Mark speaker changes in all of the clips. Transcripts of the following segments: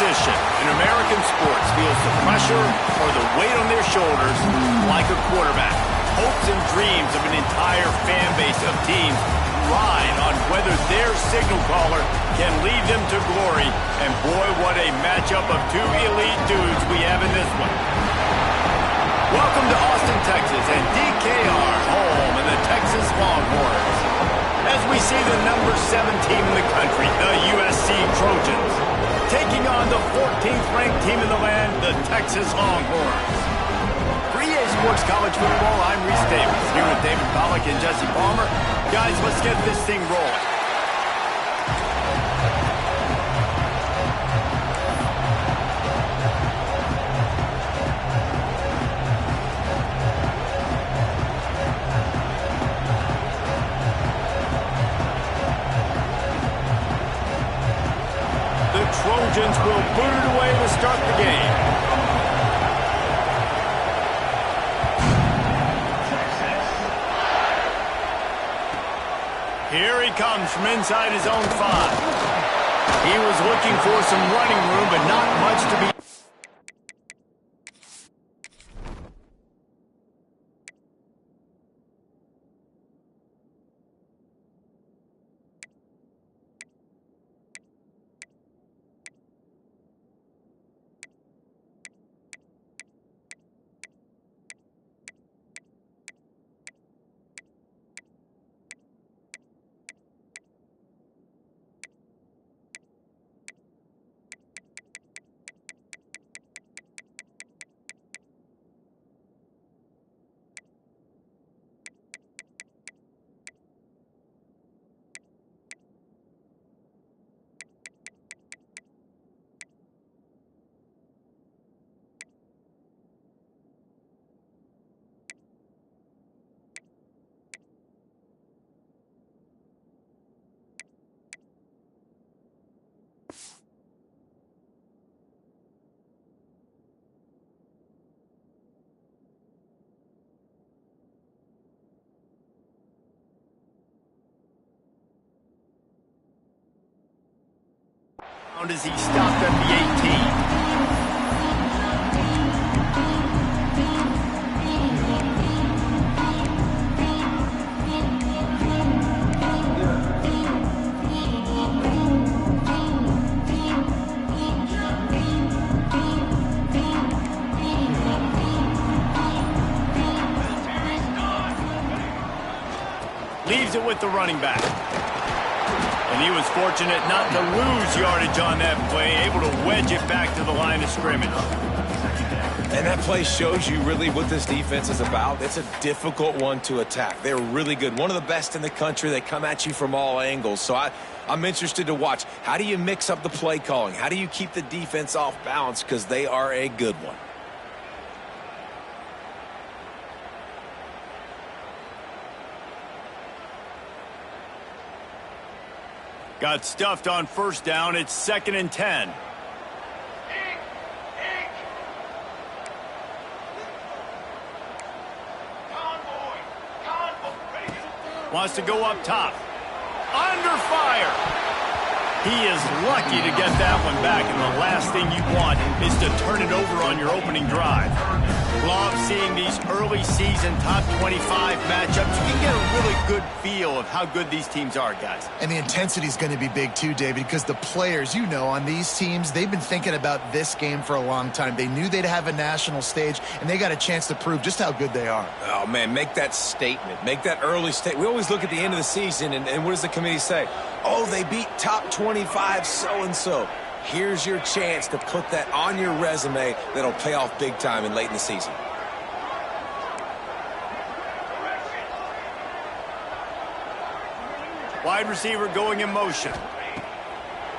Speaker 1: position in American sports feels the pressure or the weight on their shoulders like a quarterback. Hopes and dreams of an entire fan base of teams ride on whether their signal caller can lead them to glory. And boy, what a matchup of two elite dudes we have in this one. Welcome to Austin, Texas, and DKR, home in the Texas Longhorns. As we see the number 7 team in the country, the USC Trojans, taking on the 14th ranked team in the land, the Texas Longhorns. For EA Sports College Football, I'm Reese Davis, here with David Pollack and Jesse Palmer. Guys, let's get this thing rolling. Trojans will boot it away to start the game. Here he comes from inside his own 5. He was looking for some running room, but not much to be. As he stopped at the 18. Leaves it with the running back. And he was fortunate not to lose yardage on that play, able to wedge it back to the line of scrimmage.
Speaker 2: And that play shows you really what this defense is about. It's a difficult one to attack. They're really good. One of the best in the country. They come at you from all angles. So I'm interested to watch. How do you mix up the play calling? How do you keep the defense off balance? Because they are a good one.
Speaker 1: Got stuffed on first down. It's 2nd and 10. Wants to go up top. Under fire. He is lucky to get that one back, and the last thing you want is to turn it over on your opening drive. Love seeing these early season top 25 matchups. You can get a really good feel of how good these teams are, guys.
Speaker 3: And the intensity is going to be big too, David, because the players, you know, on these teams, they've been thinking about this game for a long time. They knew they'd have a national stage, and they got a chance to prove just how good they are.
Speaker 2: Oh, man, make that statement. Make that early statement. We always look at the end of the season, and what does the committee say? Oh, they beat top 25 so-and-so. Here's your chance to put that on your resume that'll pay off big time and late in the season.
Speaker 1: Wide receiver going in motion.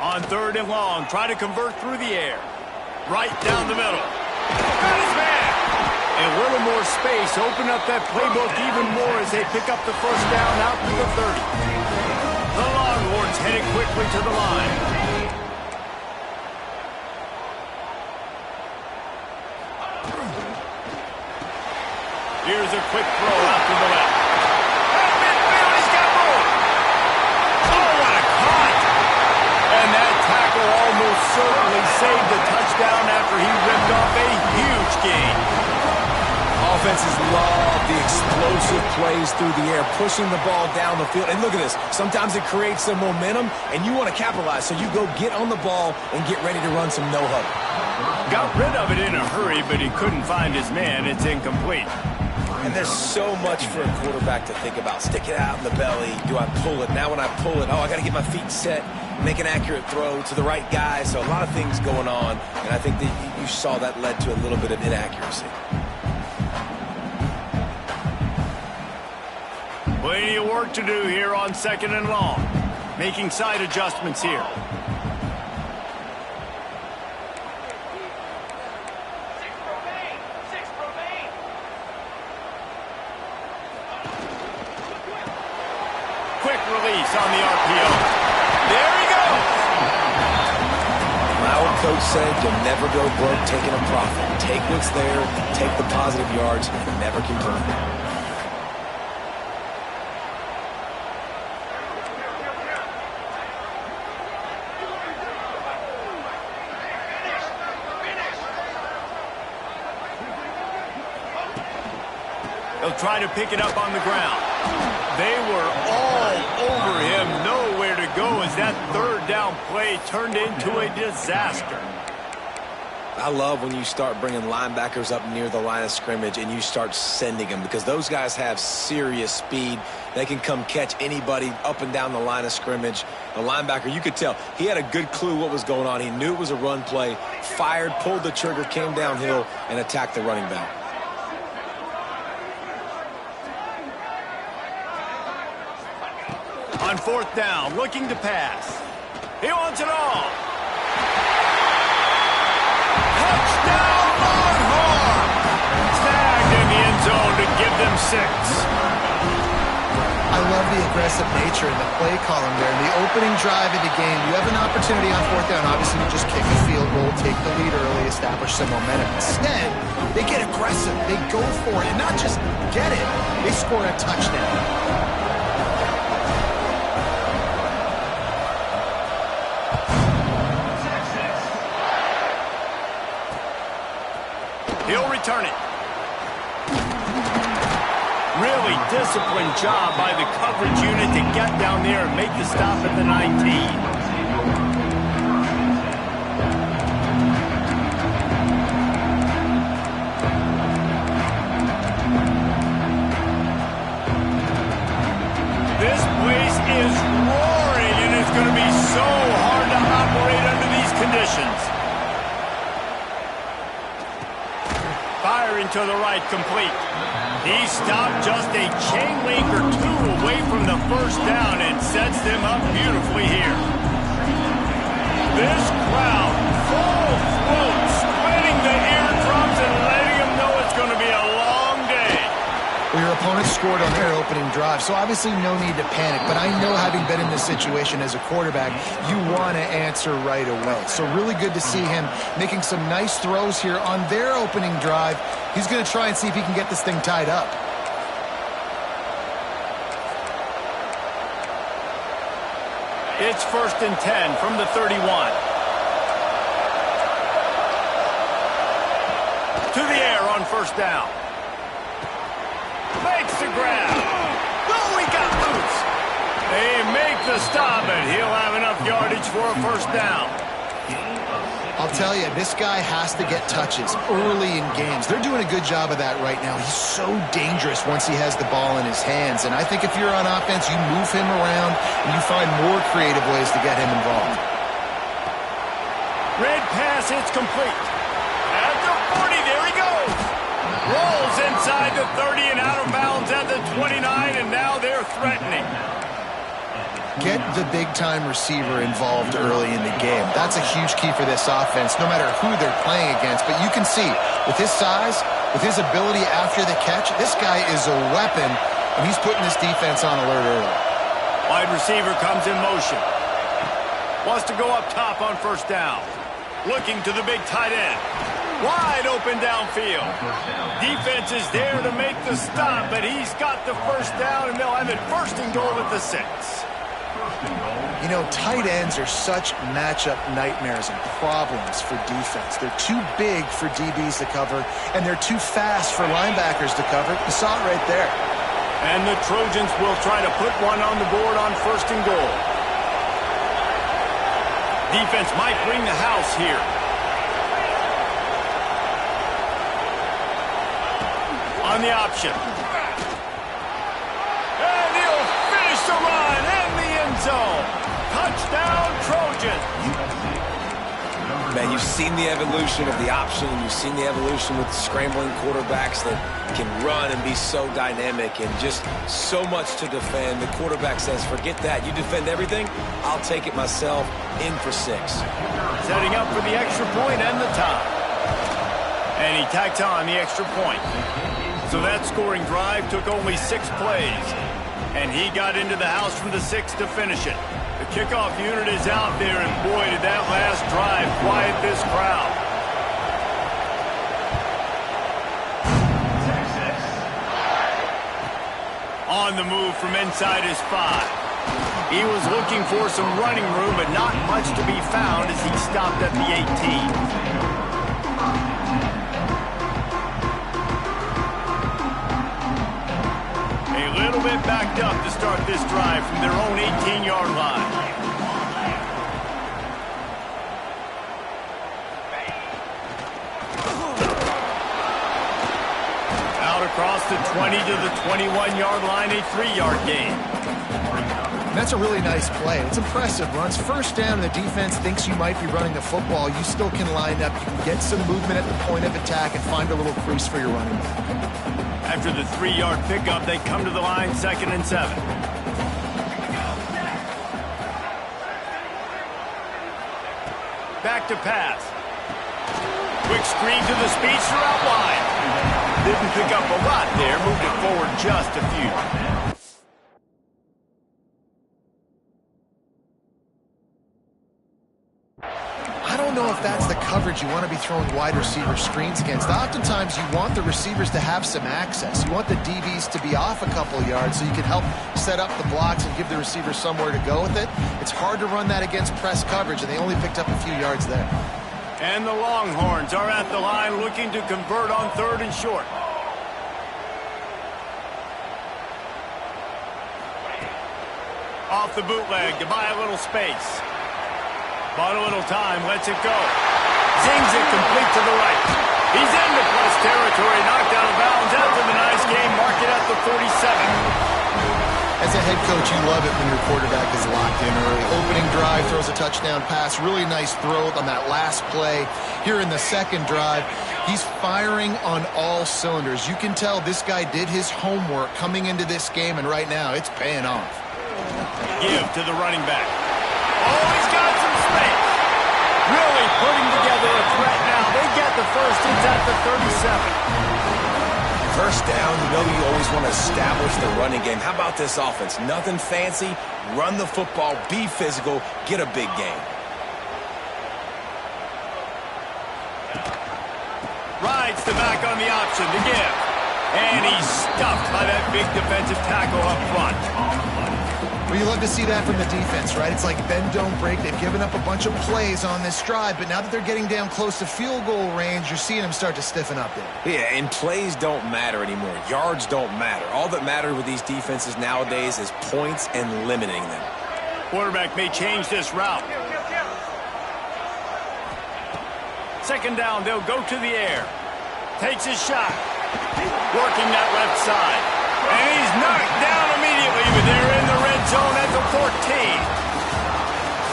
Speaker 1: On 3rd and long, try to convert through the air. Right down the middle. Got his man. And a little more space. Open up that playbook even more as they pick up the first down out to the 30. The Longhorns headed quickly to the line. Here's a quick throw out to the left. At midfield, he's got room. Oh, what a cut! And that tackle almost certainly saved the touchdown after he ripped off a huge gain.
Speaker 2: Offenses love the explosive plays through the air, pushing the ball down the field. And look at this. Sometimes it creates some momentum, and you want to capitalize. So you go get on the ball and get ready to run some no-huddle.
Speaker 1: Got rid of it in a hurry, but he couldn't find his man. It's incomplete.
Speaker 2: And there's so much for a quarterback to think about. Stick it out in the belly. Do I pull it? Now when I pull it, I got to get my feet set, make an accurate throw to the right guy. So a lot of things going on, and I think that you saw that led to a little bit of inaccuracy.
Speaker 1: Plenty of work to do here on 2nd and long. Making side adjustments here. Quick release on the RPO. There he goes!
Speaker 2: My old coach said you'll never go broke taking a profit. Take what's there, take the positive yards, and never complain.
Speaker 1: They'll try to pick it up on the ground. They were all over him, nowhere to go as that 3rd down play turned into a disaster.
Speaker 2: I love when you start bringing linebackers up near the line of scrimmage and you start sending them, because those guys have serious speed. They can come catch anybody up and down the line of scrimmage. The linebacker, you could tell, he had a good clue what was going on. He knew it was a run play, fired, pulled the trigger, came downhill, and attacked the running back.
Speaker 1: On 4th down, looking to pass. He wants it all. Touchdown, Longhorn! Snagged in the end zone to give them 6.
Speaker 3: I love the aggressive nature in the play column there. In the opening drive of the game, you have an opportunity on 4th down. Obviously, you just kick a field goal, take the lead early, establish some momentum. Instead, they get aggressive. They go for it. And not just get it, they score a touchdown.
Speaker 1: He'll return it. Really disciplined job by the coverage unit to get down there and make the stop at the 19. This place is roaring, and it's going to be so hard to operate under these conditions. Firing to the right, complete. He stopped just a chain link or 2 away from the 1st down and sets them up beautifully here. This crowd, full throat, spreading the eardrums and letting them know it's going to be a long day.
Speaker 3: Well, your opponent scored on their opening drive, so obviously no need to panic. But I know, having been in this situation as a quarterback, you want to answer right away. So really good to see him making some nice throws here on their opening drive. He's going to try and see if he can get this thing tied up.
Speaker 1: It's 1st and 10 from the 31. To the air on 1st down. Makes the grab. Oh, he got loose. They make the stop, and he'll have enough yardage for a 1st down.
Speaker 3: I'll tell you, this guy has to get touches early in games. They're doing a good job of that right now. He's so dangerous once he has the ball in his hands. And I think if you're on offense, you move him around and you find more creative ways to get him involved.
Speaker 1: Red pass, it's complete. At the 40, there he goes. Rolls inside the 30 and out of bounds at the 29, and now they're threatening.
Speaker 3: Get the big-time receiver involved early in the game. That's a huge key for this offense, no matter who they're playing against. But you can see, with his size, with his ability after the catch, this guy is a weapon, and he's putting this defense on alert early.
Speaker 1: Wide receiver comes in motion. Wants to go up top on 1st down. Looking to the big tight end. Wide open downfield. Defense is there to make the stop, but he's got the 1st down, and they'll have it 1st and goal at the 6.
Speaker 3: You know, tight ends are such matchup nightmares and problems for defense. They're too big for DBs to cover, and they're too fast for linebackers to cover. You saw it right there.
Speaker 1: And the Trojans will try to put one on the board on 1st and goal. Defense might bring the house here. On the option. And he'll finish the run in the end zone. Touchdown, Trojan.
Speaker 2: Man, you've seen the evolution of the option, and you've seen the evolution with scrambling quarterbacks that can run and be so dynamic and just so much to defend. The quarterback says, forget that. You defend everything, I'll take it myself. In for 6.
Speaker 1: Setting up for the extra point and the tie. And he tacked on the extra point. So that scoring drive took only 6 plays. And he got into the house from the 6 to finish it. The kickoff unit is out there, and boy, did that last drive quiet this crowd. On the move from inside his 5. He was looking for some running room, but not much to be found as he stopped at the 18. A little bit backed up to start this drive from their own 18-yard line. Out across the 20 to the 21-yard line, a 3-yard gain.
Speaker 3: That's a really nice play. It's impressive. Runs 1st down, and the defense thinks you might be running the football. You still can line up. You can get some movement at the point of attack and find a little crease for your running back.
Speaker 1: After the 3-yard pickup, they come to the line 2nd and 7. Back to pass. Quick screen to the speedster out wide. Didn't pick up a lot there. Moved it forward just a few.
Speaker 3: I don't know if that's the coverage you want to be throwing wide receiver screens against. Oftentimes, you want the receivers to have some access. You want the DBs to be off a couple yards so you can help set up the blocks and give the receiver somewhere to go with it. It's hard to run that against press coverage, and they only picked up a few yards there.
Speaker 1: And the Longhorns are at the line looking to convert on 3rd and short. Off the bootleg to buy a little space. Bought a little time, lets it go. Zings it complete to the right. He's into plus territory, knocked out of bounds after the nice game. Mark it at the 47.
Speaker 3: As a head coach, you love it when your quarterback is locked in early. Opening drive, throws a touchdown pass. Really nice throw on that last play. Here in the 2nd drive, he's firing on all cylinders. You can tell this guy did his homework coming into this game, and right now it's paying off.
Speaker 1: Give to the running back. Oh, he's got some space. Really putting together a threat now. They get the first. It's at the 37.
Speaker 2: 1st down, you know you always want to establish the running game. How about this offense? Nothing fancy. Run the football, be physical, get a big gain.
Speaker 1: Rides the back on the option to give. And he's stuffed by that big defensive tackle up front.
Speaker 3: Well, you love to see that from the defense, right? It's like bend, don't break. They've given up a bunch of plays on this drive, but now that they're getting down close to field goal range, you're seeing them start to stiffen up there.
Speaker 2: Yeah, and plays don't matter anymore. Yards don't matter. All that matters with these defenses nowadays is points and limiting them.
Speaker 1: Quarterback may change this route. 2nd down, they'll go to the air. Takes his shot. Working that left side. And he's knocked down immediately, but they're in the red zone at the 14.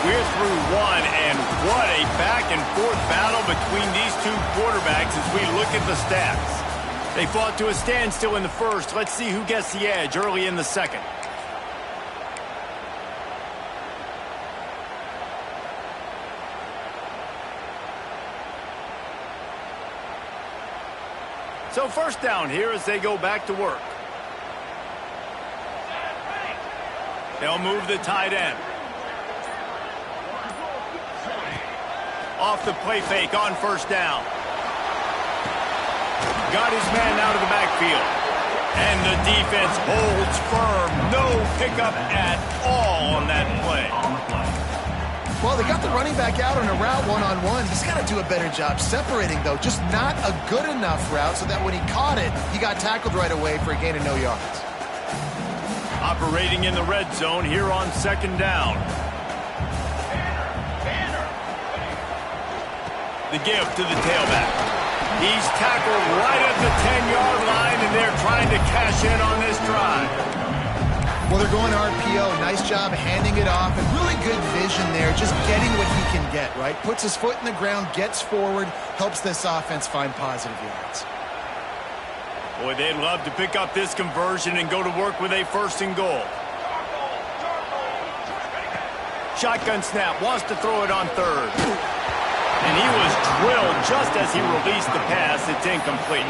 Speaker 1: We're through 1, and what a back-and-forth battle between these two quarterbacks as we look at the stats. They fought to a standstill in the 1st. Let's see who gets the edge early in the 2nd. So 1st down here as they go back to work. They'll move the tight end. Off the play fake on 1st down. Got his man out of the backfield. And the defense holds firm. No pickup at all on that play.
Speaker 3: Well, they got the running back out on a route one-on-one. He's got to do a better job separating, though. Just not a good enough route so that when he caught it, he got tackled right away for a gain of no yards.
Speaker 1: Operating in the red zone here on second down. The give to the tailback. He's tackled right at the 10-yard line, and they're trying to cash in on this drive.
Speaker 3: Well, they're going RPO. Nice job handing it off, and really good vision there, just getting what he can get, right? Puts his foot in the ground, gets forward, helps this offense find positive yards.
Speaker 1: Boy, they'd love to pick up this conversion and go to work with a first and goal. Shotgun snap, wants to throw it on third. And he was drilled just as he released the pass. It's incomplete.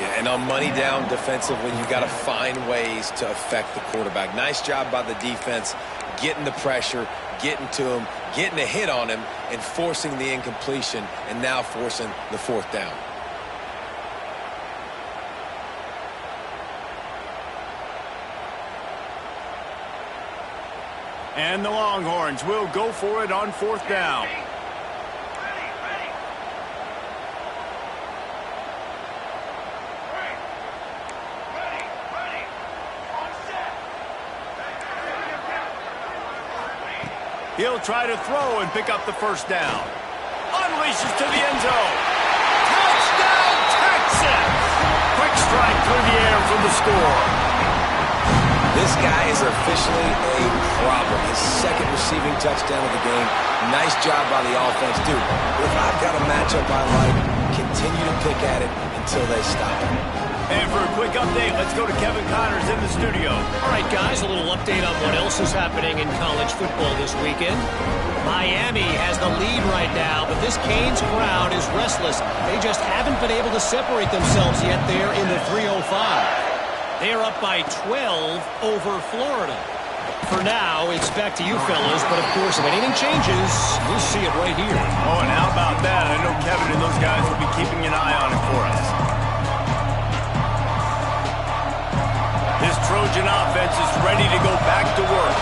Speaker 2: Yeah, and on money down defensively, you got to find ways to affect the quarterback. Nice job by the defense, getting the pressure, getting to him, getting a hit on him, and forcing the incompletion, and now forcing the fourth down.
Speaker 1: And the Longhorns will go for it on fourth down. He'll try to throw and pick up the first down. Unleashes to the end zone. Touchdown, Texas! Quick strike through the air for the score.
Speaker 2: This guy is officially a problem. His second receiving touchdown of the game. Nice job by the offense. Dude, if I've got a matchup I like, continue to pick at it until they stop it.
Speaker 1: And for a quick update, let's go to Kevin Connors in the studio.
Speaker 4: All right, guys, a little update on what else is happening in college football this weekend. Miami has the lead right now, but this Canes crowd is restless. They just haven't been able to separate themselves yet there in the 305. They're up by 12 over Florida. For now, it's back to you fellas, but of course, if anything changes, we'll see it right here.
Speaker 1: Oh, and how about that? I know Kevin and those guys will be keeping an eye on it for us. This Trojan offense is ready to go back to work.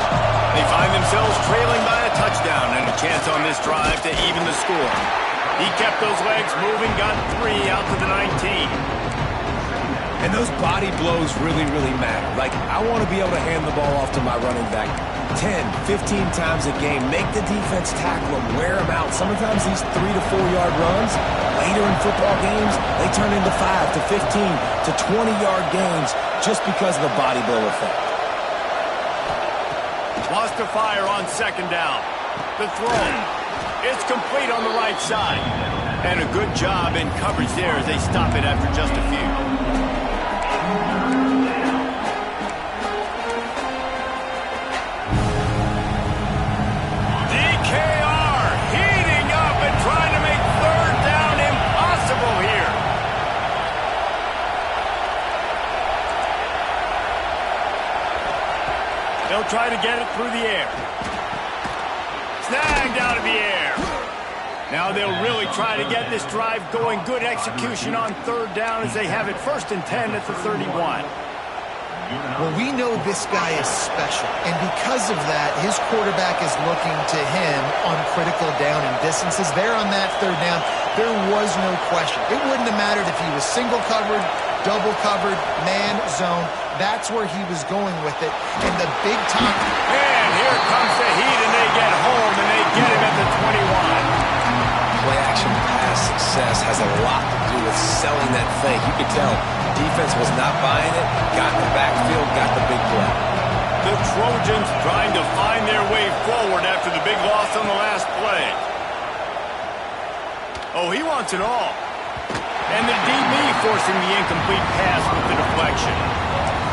Speaker 1: They find themselves trailing by a touchdown and a chance on this drive to even the score. He kept those legs moving, got 3 out to the 19.
Speaker 2: And those body blows really, really matter. Like, I want to be able to hand the ball off to my running back 10, 15 times a game. Make the defense tackle him, wear him out. Sometimes these 3 to 4 yard runs, later in football games, they turn into 5 to 15 to 20 yard gains just because of the body blow effect.
Speaker 1: Wants to fire on second down. The throw. It's complete on the right side. And a good job in coverage there as they stop it after just a few. DKR heating up and trying to make third down impossible here. They'll try to get it through the air. Snagged out of the air. Now they'll really try to get this drive going. Good execution on third down as they have it 1st and 10 at the 31.
Speaker 3: Well, we know this guy is special, and because of that, his quarterback is looking to him on critical down and distances. There on that third down, there was no question. It wouldn't have mattered if he was single covered, double covered, man, zone. That's where he was going with it. And the big time...
Speaker 1: And here comes the heat, and they get home, and they get him at the 21.
Speaker 2: Play-action pass success has a lot to do with selling that fake. You could tell defense was not buying it, got in the backfield, got the big play.
Speaker 1: The Trojans trying to find their way forward after the big loss on the last play. Oh, he wants it all. And the DB forcing the incomplete pass with the deflection.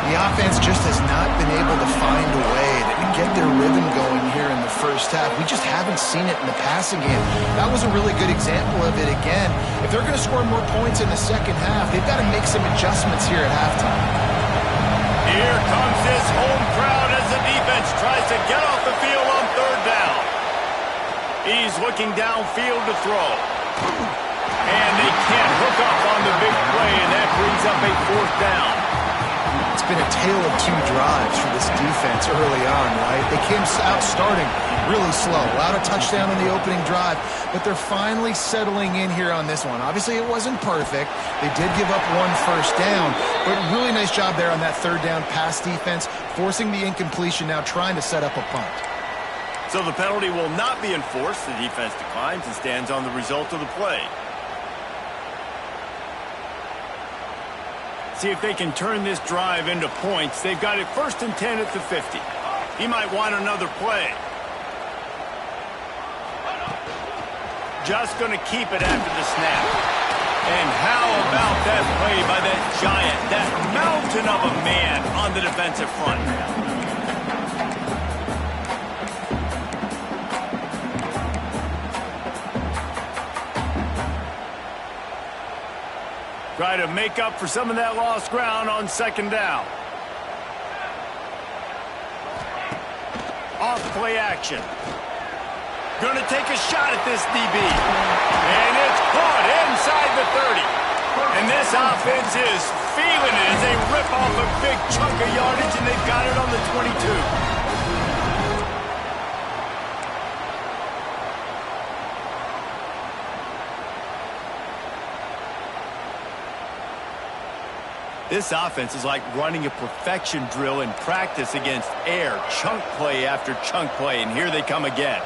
Speaker 3: The offense just has not been able to find a way to get their rhythm going here in the first half. We just haven't seen it in the passing game. That was a really good example of it again. If they're going to score more points in the second half, they've got to make some adjustments here at halftime.
Speaker 1: Here comes this home crowd as the defense tries to get off the field on third down. He's looking downfield to throw. And they can't hook up on the big play, and that brings up a 4th down.
Speaker 3: it's been a tale of two drives for this defense early on, right? They came out starting really slow, allowed a touchdown on the opening drive, but they're finally settling in here on this one. Obviously, it wasn't perfect. They did give up one first down, but really nice job there on that third down pass defense, forcing the incompletion, now trying to set up a punt.
Speaker 1: So the penalty will not be enforced. The defense declines and stands on the result of the play. See if they can turn this drive into points. They've got it 1st and 10 at the 50. He might want another play. Just going to keep it after the snap. And how about that play by that giant, that mountain of a man on the defensive front? Try to make up for some of that lost ground on 2nd down. Off play action. Going to take a shot at this DB. And it's caught inside the 30. And this offense is feeling it as they rip off a big chunk of yardage, and they've got it on the 22. This offense is like running a perfection drill in practice against air, chunk play after chunk play, and here they come again.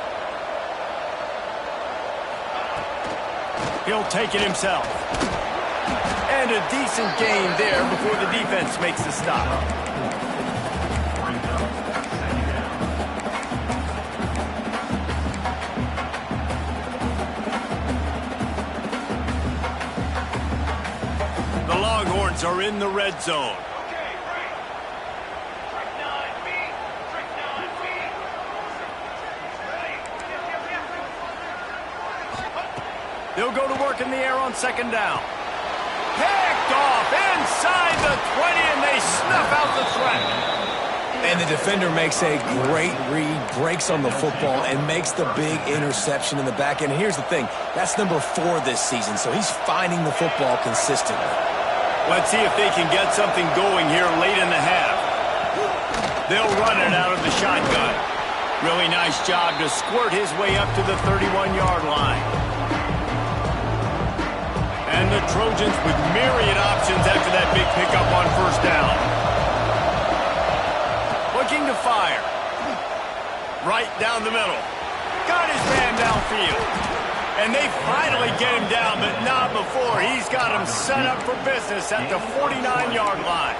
Speaker 1: He'll take it himself. And a decent gain there before the defense makes the stop. Are in the red zone. They'll go to work in the air on 2nd down. Picked off inside the 20, and they snuff out the threat.
Speaker 2: And the defender makes a great read, breaks on the football, and makes the big interception in the back end. Here's the thing, that's number 4 this season, so he's finding the football consistently.
Speaker 1: Let's see if they can get something going here late in the half. They'll run it out of the shotgun. Really nice job to squirt his way up to the 31-yard line. And the Trojans with myriad options after that big pickup on 1st down. Looking to fire. Right down the middle. Got his man downfield. And they finally get him down, but not before. He's got him set up for business at the 49-yard line.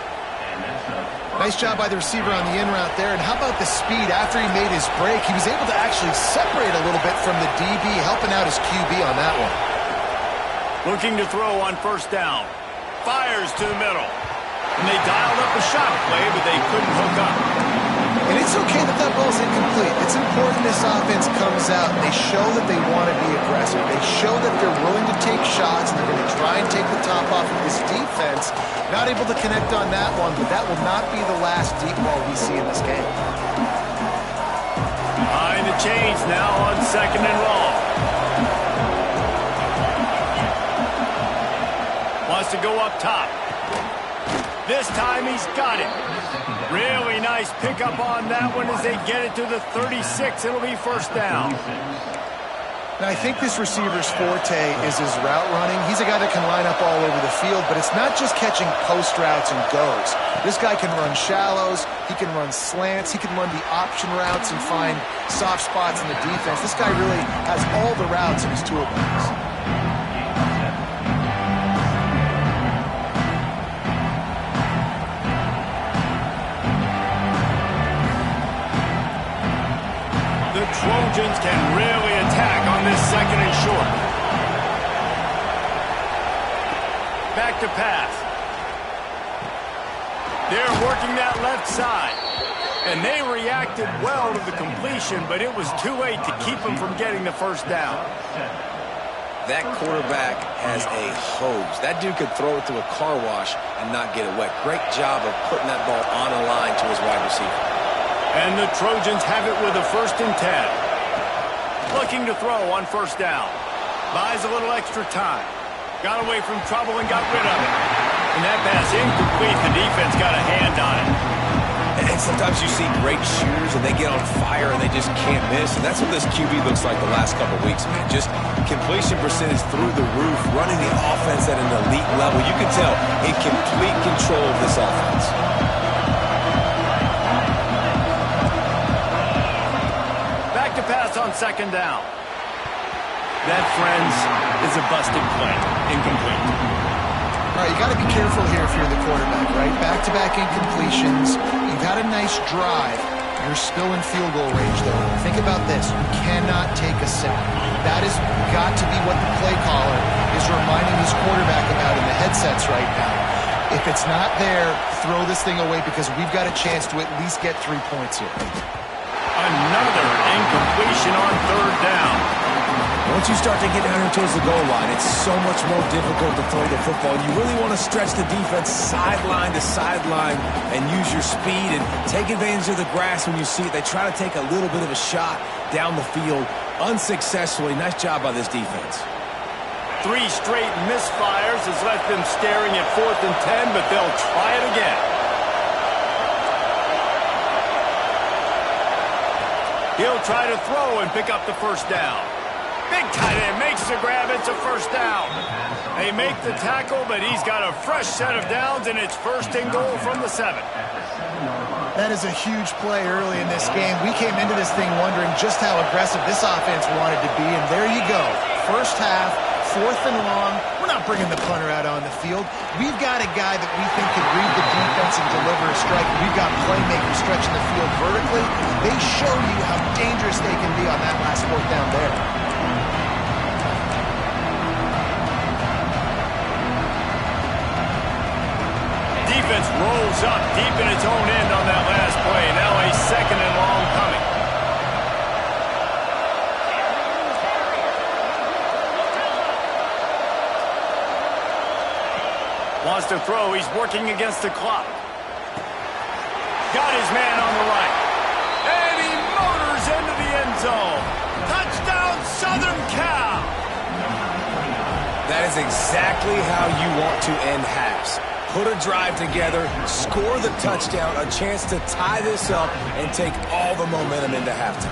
Speaker 3: Nice job by the receiver on the in route there. And how about the speed after he made his break? He was able to actually separate a little bit from the DB, helping out his QB on that one.
Speaker 1: Looking to throw on 1st down. Fires to the middle. And they dialed up a shot play, but they couldn't hook up.
Speaker 3: And it's okay that that ball's incomplete. It's important this offense comes out and they show that they want to be aggressive. They show that they're willing to take shots and they're going to try and take the top off of this defense. Not able to connect on that one, but that will not be the last deep ball we see in this game.
Speaker 1: Behind the chains now on 2nd and long. Wants to go up top. This time he's got it. Really nice pickup on that one as they get it to the 36. It'll be 1st down.
Speaker 3: Now, I think this receiver's forte is his route running. He's a guy that can line up all over the field, but it's not just catching post routes and goes. This guy can run shallows. He can run slants. He can run the option routes and find soft spots in the defense. This guy really has all the routes in his toolbox.
Speaker 1: Trojans can really attack on this 2nd and short. Back to pass. They're working that left side. And they reacted well to the completion, but it was too late to keep them from getting the 1st down.
Speaker 2: That quarterback has a hose. That dude could throw it to a car wash and not get it wet. Great job of putting that ball on a line to his wide receiver.
Speaker 1: And the Trojans have it with a 1st and 10. Looking to throw on 1st down. Buys a little extra time. Got away from trouble and got rid of it. And that pass incomplete. The defense got a hand on it.
Speaker 2: And sometimes you see great shooters and they get on fire and they just can't miss. And that's what this QB looks like the last couple weeks, man. Just completion percentage through the roof, running the offense at an elite level. You can tell in complete control of this offense.
Speaker 1: Back to pass on second down. That, friends, is a busted play. Incomplete.
Speaker 3: All right, you got to be careful here if you're the quarterback, right? Back-to-back incompletions. You've had a nice drive. You're still in field goal range, though. Think about this. You cannot take a sack. That has got to be what the play caller is reminding his quarterback about in the headsets right now. If it's not there, throw this thing away because we've got a chance to at least get 3 points here.
Speaker 1: Another incompletion on third down.
Speaker 2: Once you start to get down here towards the goal line, it's so much more difficult to throw the football. You really want to stretch the defense sideline to sideline and use your speed and take advantage of the grass when you see it. They try to take a little bit of a shot down the field unsuccessfully. Nice job by this defense.
Speaker 1: 3 straight misfires has left them staring at 4th and 10, but they'll try it again. He'll try to throw and pick up the first down. Big tight end makes the grab. It's a first down. They make the tackle, but he's got a fresh set of downs, and it's 1st and goal from the 7.
Speaker 3: That is a huge play early in this game. We came into this thing wondering just how aggressive this offense wanted to be, and there you go. First half, 4th and long. We're not bringing the punter out on the field. We've got a guy that we think could read the defense and deliver a strike. We've got playmakers stretching the field vertically. They show you how dangerous they can be on that last 4th down there.
Speaker 1: Defense rolls up deep in its own end on that last play. Now a 2nd and long coming. Wants to throw. He's working against the clock. Got his man on the right. And he motors into the end zone. Touchdown, Southern Cal.
Speaker 2: That is exactly how you want to end halves. Put a drive together, score the touchdown, a chance to tie this up and take all the momentum into halftime.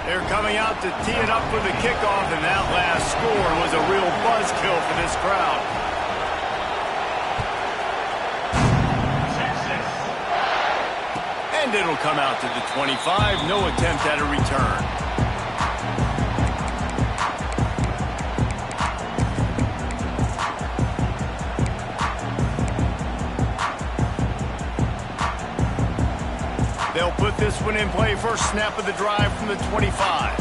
Speaker 1: They're coming out to tee it up for the kickoff, and that last score was a real buzzkill for this crowd. And it'll come out to the 25. No attempt at a return. They'll put this one in play. First snap of the drive from the 25.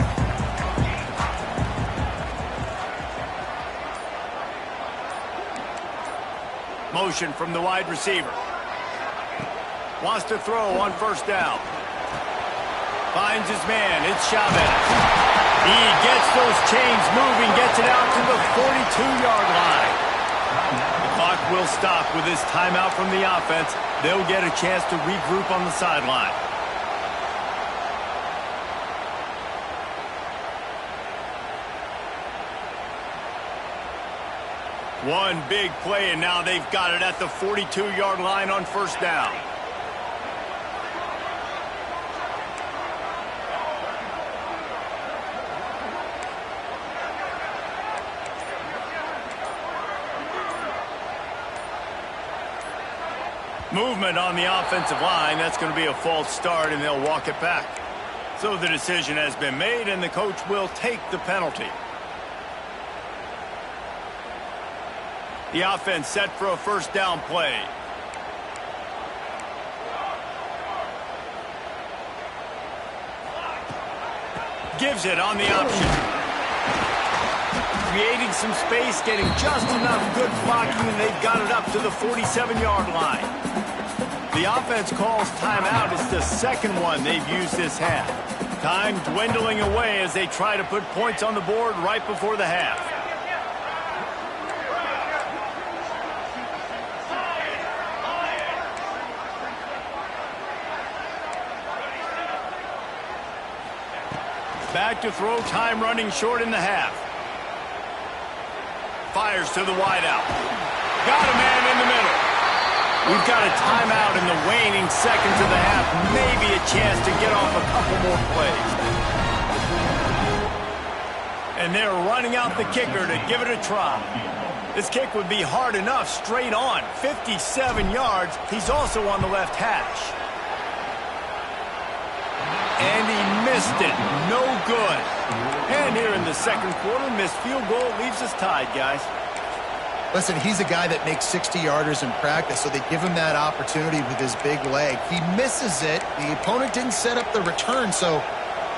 Speaker 1: Motion from the wide receiver. Wants to throw on 1st down. Finds his man. It's Chavez. He gets those chains moving, gets it out to the 42-yard line. The clock will stop with this timeout from the offense. They'll get a chance to regroup on the sideline. One big play, and now they've got it at the 42-yard line on 1st down. Movement on the offensive line. That's going to be a false start, and they'll walk it back. So the decision has been made, and the coach will take the penalty. The offense set for a 1st down play. Gives it on the option. Creating some space, getting just enough good blocking, and they've got it up to the 47-yard line. The offense calls timeout. It's the 2nd one they've used this half. Time dwindling away as they try to put points on the board right before the half. Back to throw, time running short in the half. Fires to the wideout. Got a man in the middle. We've got a timeout in the waning seconds of the half. Maybe a chance to get off a couple more plays. And they're running out the kicker to give it a try. This kick would be hard enough straight on. 57 yards. He's also on the left hash. And he missed it. No good. And here in the second quarter, missed field goal leaves us tied, guys.
Speaker 3: Listen, he's a guy that makes 60-yarders in practice, so they give him that opportunity with his big leg. He misses it. The opponent didn't set up the return, so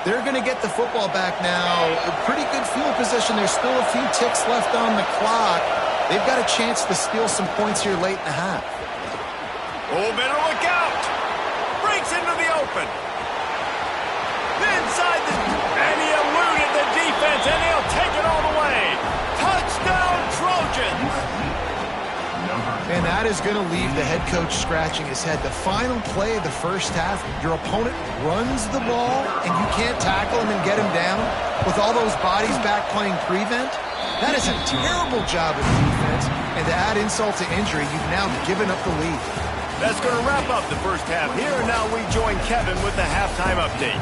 Speaker 3: they're going to get the football back now. A pretty good field position. There's still a few ticks left on the clock. They've got a chance to steal some points here late in the half.
Speaker 1: Oh, better look out. Breaks into the open. Inside and he eluded the defense, and he'll take it all the way. Touchdown, Trojans!
Speaker 3: And that is going to leave the head coach scratching his head. The final play of the first half, your opponent runs the ball, and you can't tackle him and get him down with all those bodies back playing prevent. That is a terrible job of defense, and to add insult to injury, you've now given up the lead.
Speaker 1: That's going to wrap up the first half here, and now we join Kevin with the halftime update.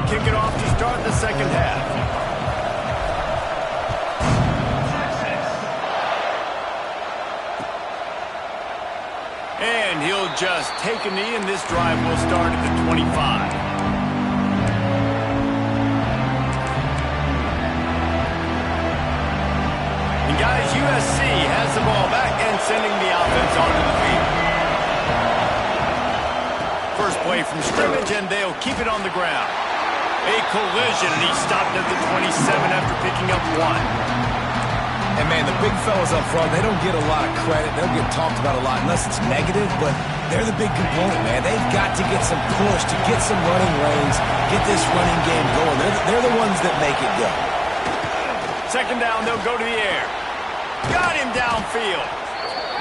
Speaker 1: Kick it off to start the second half. And he'll just take a knee, and this drive will start at the 25. And guys, USC has the ball back and sending the offense onto the field. First play from scrimmage, and they'll keep it on the ground. A collision, and he stopped at the 27 after picking up one.
Speaker 2: And, man, the big fellas up front, they don't get a lot of credit. They'll get talked about a lot unless it's negative, but they're the big component, man. They've got to get some push, to get some running lanes, get this running game going. They're the ones that make it go.
Speaker 1: Second down, they'll go to the air. Got him downfield.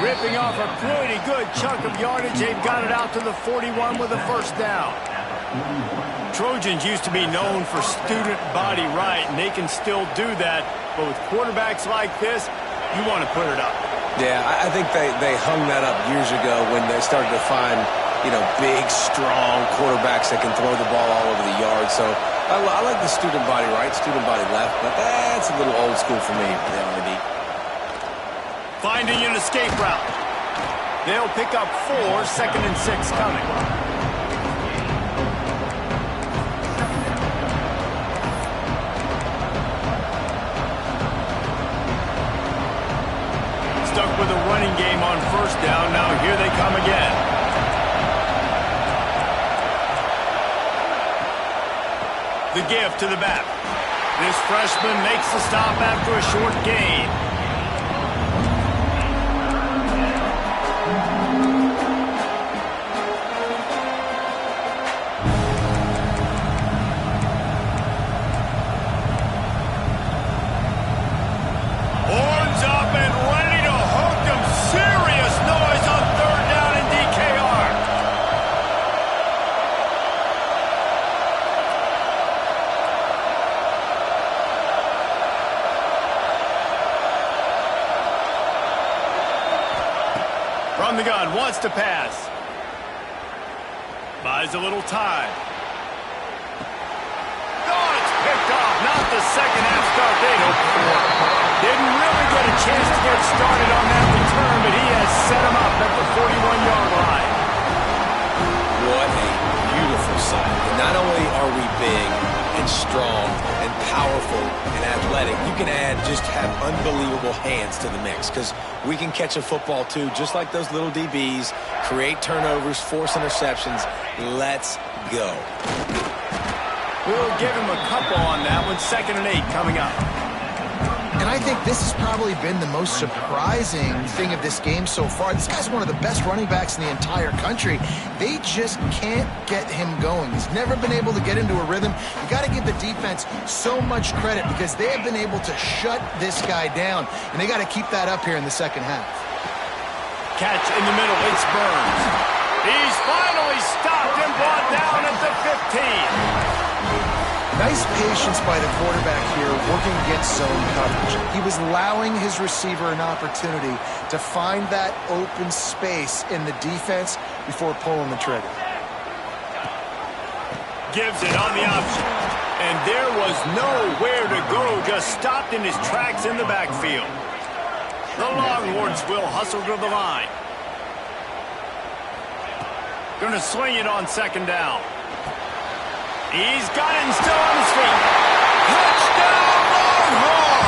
Speaker 1: Ripping off a pretty good chunk of yardage. They've got it out to the 41 with a first down. Trojans used to be known for student body right, and they can still do that. But with quarterbacks like this, you want to put it up.
Speaker 2: Yeah, I think they hung that up years ago when they started to find, big, strong quarterbacks that can throw the ball all over the yard. So I like the student body right, student body left, but that's a little old school for me for the RD.
Speaker 1: Finding an escape route. They'll pick up 4, 2nd and 6 coming. Stuck with a running game on first down. Now here they come again. The give to the back. This freshman makes the stop after a short gain. From the gun, wants to pass. Buys a little time. Oh, it's picked off. Not the second half start they hoped for. Didn't really get a chance to get started on that return, but he has set him up at the 41-yard line.
Speaker 2: What a beautiful sight. And not only are we big and strong and powerful and athletic, you can just have unbelievable hands to the mix, because we can catch a football too, just like those little DBs, create turnovers, force interceptions. Let's go.
Speaker 1: We'll give him a couple on that one. 2nd and 8 coming up.
Speaker 3: And I think this has probably been the most surprising thing of this game so far. This guy's one of the best running backs in the entire country. They just can't get him going. He's never been able to get into a rhythm. You got to give the defense so much credit because they have been able to shut this guy down, and they got to keep that up here in the second half.
Speaker 1: Catch in the middle. It's Burns. He's finally stopped and brought down at the 15.
Speaker 3: Nice patience by the quarterback here working against zone coverage. He was allowing his receiver an opportunity to find that open space in the defense before pulling the trigger.
Speaker 1: Gives it on the option. And there was nowhere to go, just stopped in his tracks in the backfield. The Longhorns will hustle to the line. Going to swing it on second down. He's got it and still on his feet. Touchdown, Longhorn!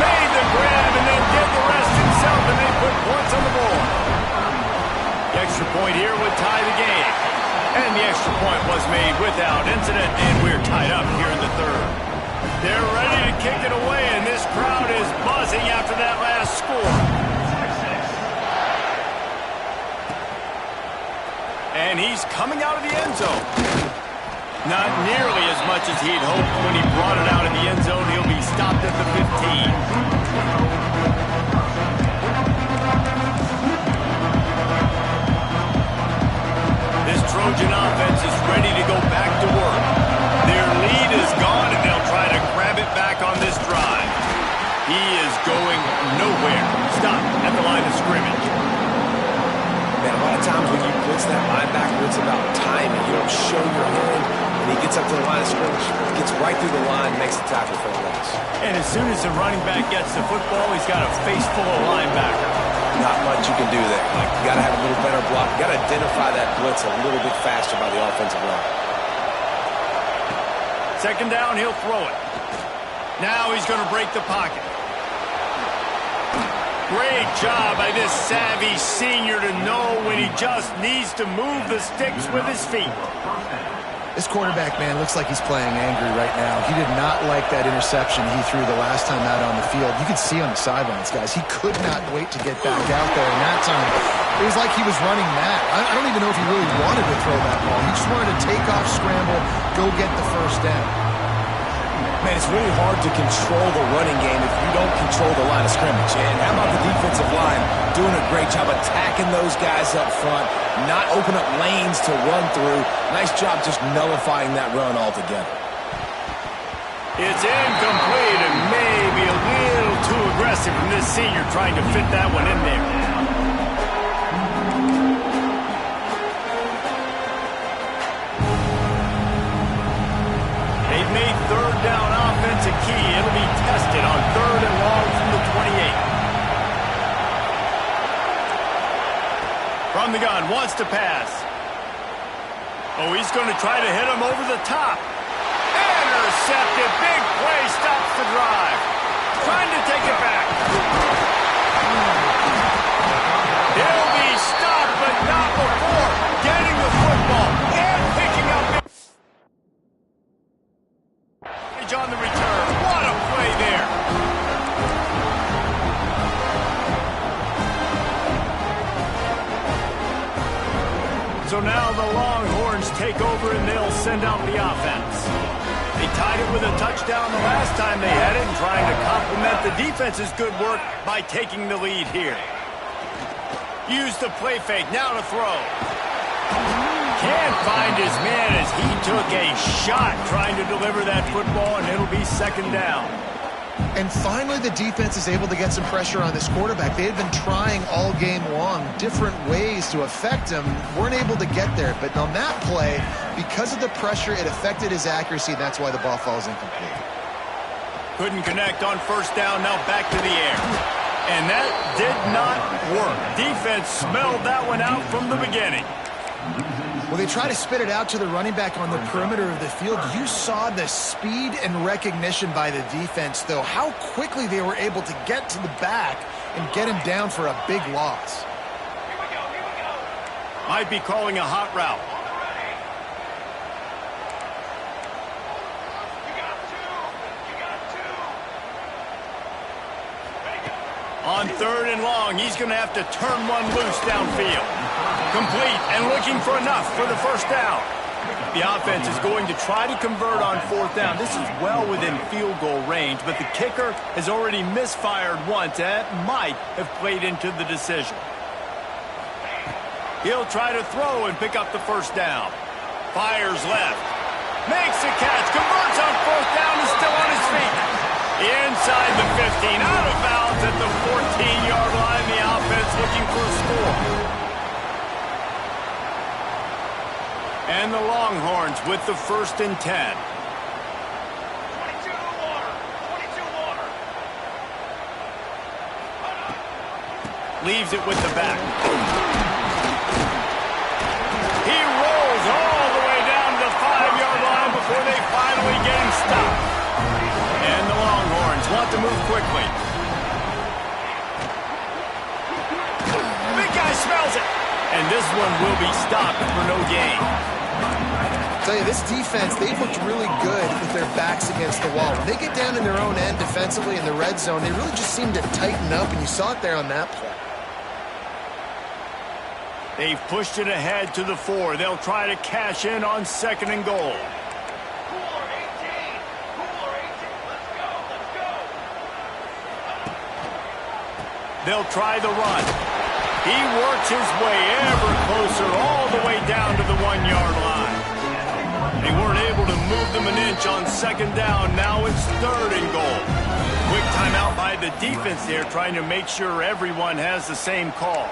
Speaker 1: Made the grab and then did the rest himself, and they put points on the board. The extra point here would tie the game. And the extra point was made without incident, and we're tied up here in the third. They're ready to kick it away, and this crowd is buzzing after that last score. And he's coming out of the end zone. Not nearly as much as he'd hoped when he brought it out in the end zone. He'll be stopped at the 15. This Trojan offense is ready to go back to work. Their lead is gone, and they'll try to grab it back on this drive. He is going nowhere. Stopped at the line of scrimmage.
Speaker 2: Man, a lot of times when you blitz that linebacker, it's about timing. You don't show your hand. When he gets up to the line of scrimmage, gets right through the line, makes the tackle for a loss.
Speaker 1: And as soon as the running back gets the football, he's got a face full of linebacker.
Speaker 2: Not much you can do there. Like, you got to have a little better block. You got to identify that blitz a little bit faster by the offensive line.
Speaker 1: Second down, he'll throw it. Now he's going to break the pocket. Great job by this savvy senior to know when he just needs to move the sticks with his feet.
Speaker 3: This quarterback, man, looks like he's playing angry right now. He did not like that interception he threw the last time out on the field. You could see on the sidelines, guys, he could not wait to get back out there. And that time, it was like he was running mad. I don't even know if he really wanted to throw that ball. He just wanted to take off, scramble, go get the first down.
Speaker 2: Man, it's really hard to control the running game if you don't control the line of scrimmage. And how about the defensive line doing a great job attacking those guys up front, not open up lanes to run through. Nice job just nullifying that run altogether.
Speaker 1: It's incomplete and maybe a little too aggressive from this senior trying to fit that one in there. They've made third down offense a key. It'll be tested on third and long from the 28. From the gun, wants to pass. Oh, he's going to try to hit him over the top. Intercepted. Big play stops the drive. Trying to take it back. He'll be stopped, but not before getting the football and picking up on the return. What a play there. So now the Longhorns take over and they'll send out the offense. They tied it with a touchdown the last time they had it and trying to complement the defense's good work by taking the lead here. Use the play fake, now to throw. Can't find his man as he took a shot trying to deliver that football, and it'll be second down.
Speaker 3: And finally, the defense is able to get some pressure on this quarterback. They had been trying all game long different ways to affect him. Weren't able to get there. But on that play, because of the pressure, it affected his accuracy. That's why the ball falls incomplete.
Speaker 1: Couldn't connect on first down. Now back to the air. And that did not work. Defense smelled that one out from the beginning.
Speaker 3: Well, they try to spit it out to the running back on the perimeter of the field. You saw the speed and recognition by the defense, though, how quickly they were able to get to the back and get him down for a big loss.
Speaker 1: Might be calling a hot route. On 3rd and long, he's going to have to turn one loose downfield. Complete and looking for enough for the first down. The offense is going to try to convert on 4th down. This is well within field goal range, but the kicker has already misfired once. That might have played into the decision. He'll try to throw and pick up the first down. Fires left. Makes the catch. Converts on 4th down. Is still on his feet. Inside the 15. Out of bounds at the 14-yard line. The offense looking for a score. And the Longhorns with the 1st and 10.
Speaker 5: 22 water. 22 water.
Speaker 1: Leaves it with the back. He rolls all the way down to the 5-yard line before they finally get him stopped. And the Longhorns want to move quickly. Big guy smells it. And this one will be stopped for no gain.
Speaker 3: I'll tell you, this defense, they've looked really good with their backs against the wall. When they get down in their own end defensively in the red zone, they really just seem to tighten up, and you saw it there on that play.
Speaker 1: They've pushed it ahead to the 4. They'll try to cash in on 2nd and goal.
Speaker 5: Cooler 18. Cooler 18. Let's go. Let's go.
Speaker 1: They'll try the run. He works his way ever closer all the way down to the 1-yard line. They weren't able to move them an inch on 2nd down. Now it's 3rd and goal. Quick timeout by the defense there, trying to make sure everyone has the same call.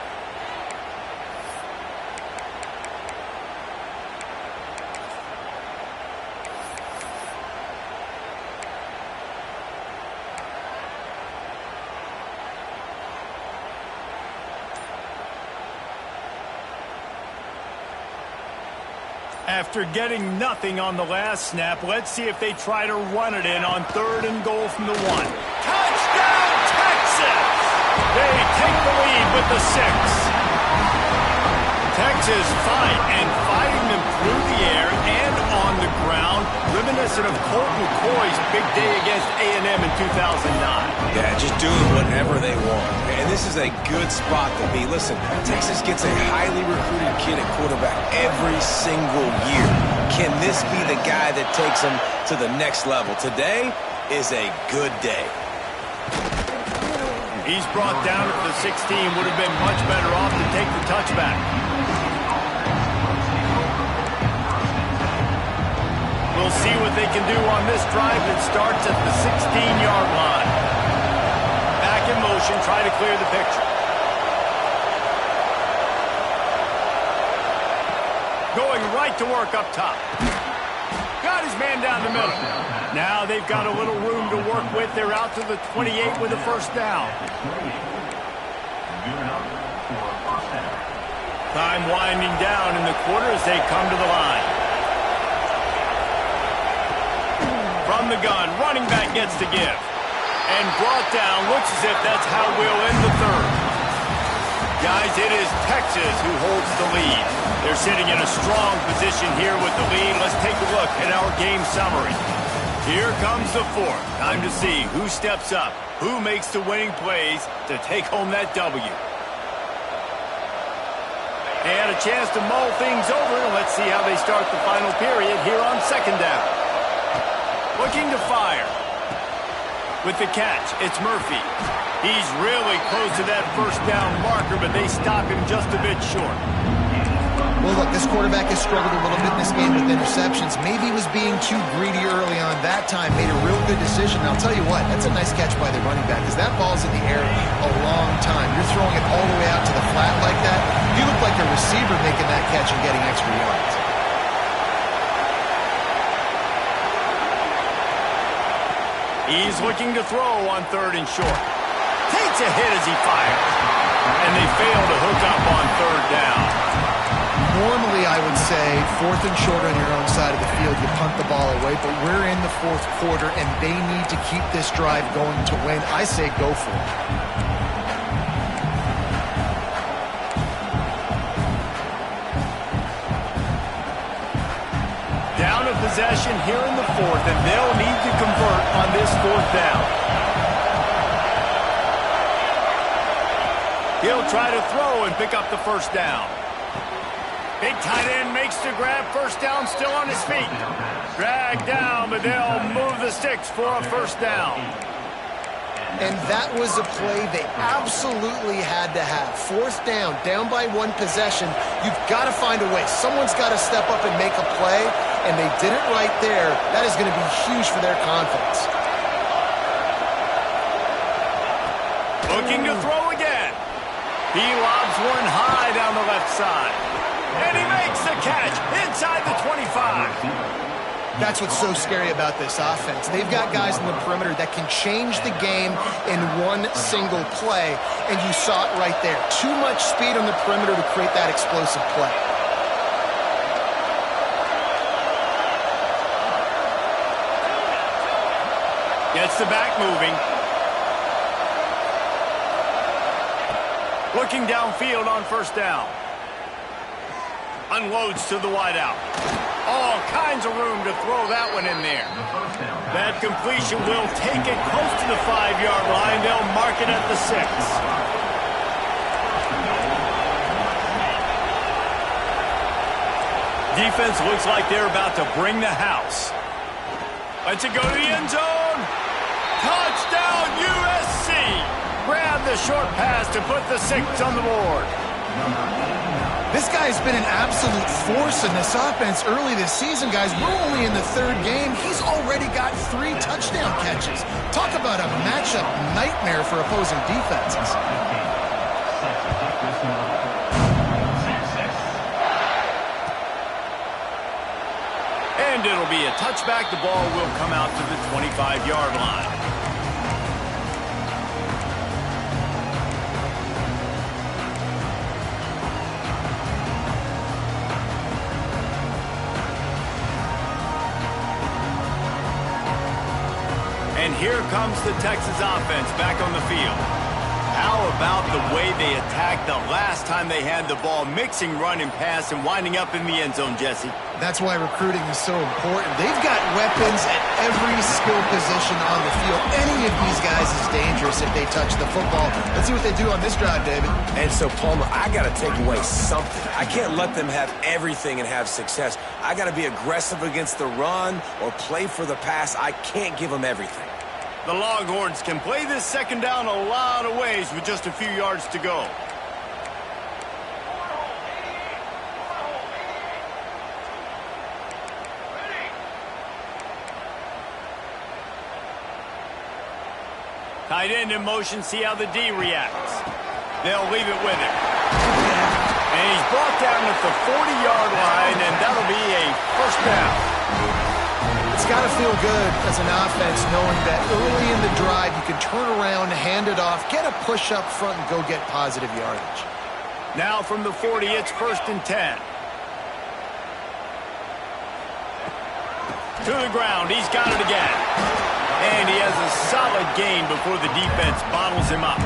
Speaker 1: After getting nothing on the last snap, let's see if they try to run it in on 3rd and goal from the 1. Touchdown, Texas! They take the lead with the 6. Texas fighting them through the air and on the ground, reminiscent of Colt McCoy's big day against A&M in 2009.
Speaker 2: Yeah, just doing whatever they want. And this is a good spot to be. Listen, Texas gets a highly recruited kid at quarterback every single year. Can this be the guy that takes them to the next level? Today is a good day.
Speaker 1: He's brought down at the 16. Would have been much better off to take the touchback. We'll see what they can do on this drive that starts at the 16-yard line. Back in motion, try to clear the picture. Going right to work up top. Got his man down the middle. Now they've got a little room to work with. They're out to the 28 with a 1st down. Time winding down in the quarter as they come to the line. From the gun, running back gets to give. And brought down, looks as if that's how we'll end the 3rd. Guys, it is Texas who holds the lead. They're sitting in a strong position here with the lead. Let's take a look at our game summary. Here comes the 4th. Time to see who steps up, who makes the winning plays to take home that W. And a chance to mull things over. Let's see how they start the final period here on 2nd down. Looking to fire. With the catch, it's Murphy. He's really close to that 1st down marker, but they stop him just a bit short.
Speaker 3: Well, look, this quarterback has struggled a little bit in this game with interceptions. Maybe he was being too greedy early on. That time made a real good decision. And I'll tell you what, that's a nice catch by the running back, because that ball's in the air a long time. You're throwing it all the way out to the flat like that. You look like a receiver making that catch and getting extra yards.
Speaker 1: He's looking to throw on 3rd and short. Takes a hit as he fires. And they fail to hook up on 3rd down.
Speaker 3: Normally, I would say 4th and short on your own side of the field, you punt the ball away, but we're in the 4th quarter, and they need to keep this drive going to win. I say go for it.
Speaker 1: Down a possession here in the 4th, and they'll need to convert on this 4th down. He'll try to throw and pick up the first down. Big tight end makes the grab. First down, still on his feet. Dragged down, but they'll move the sticks for a first down.
Speaker 3: And that was a play they absolutely had to have. Fourth down, down by one possession. You've got to find a way. Someone's got to step up and make a play, and they did it right there. That is going to be huge for their confidence.
Speaker 1: Looking to throw again. He lobs one high down the left side. And he makes the catch inside the 25.
Speaker 3: That's what's so scary about this offense. They've got guys in the perimeter that can change the game in one single play, and you saw it right there. Too much speed on the perimeter to create that explosive play.
Speaker 1: Gets the back moving. Looking downfield on first down. Unloads to the wideout. All kinds of room to throw that one in there. That completion will take it close to the 5-yard line. They'll mark it at the 6. Defense looks like they're about to bring the house. Lets it go to the end zone. Touchdown USC. Grab the short pass to put the 6 on the board.
Speaker 3: This guy's been an absolute force in this offense early this season, guys. We're only in the third game. He's already got 3 touchdown catches. Talk about a matchup nightmare for opposing defenses.
Speaker 1: And it'll be a touchback. The ball will come out to the 25-yard line. And here comes the Texas offense back on the field. How about the way they attacked the last time they had the ball, mixing run and pass and winding up in the end zone, Jesse?
Speaker 3: That's why recruiting is so important. They've got weapons at every skill position on the field. Any of these guys is dangerous if they touch the football. Let's see what they do on this drive, David.
Speaker 2: And so, Palmer, I got to take away something. I can't let them have everything and have success. I got to be aggressive against the run or play for the pass. I can't give them everything.
Speaker 1: The Longhorns can play this second down a lot of ways with just a few yards to go. Tight end in motion, see how the D reacts. They'll leave it with him. And he's brought down at the 40-yard line, and that'll be a first down.
Speaker 3: It's got to feel good as an offense knowing that early in the drive you can turn around, hand it off, get a push up front, and go get positive yardage.
Speaker 1: Now from the 40, it's 1st and 10. To the ground, he's got it again. And he has a solid gain before the defense bottles him up.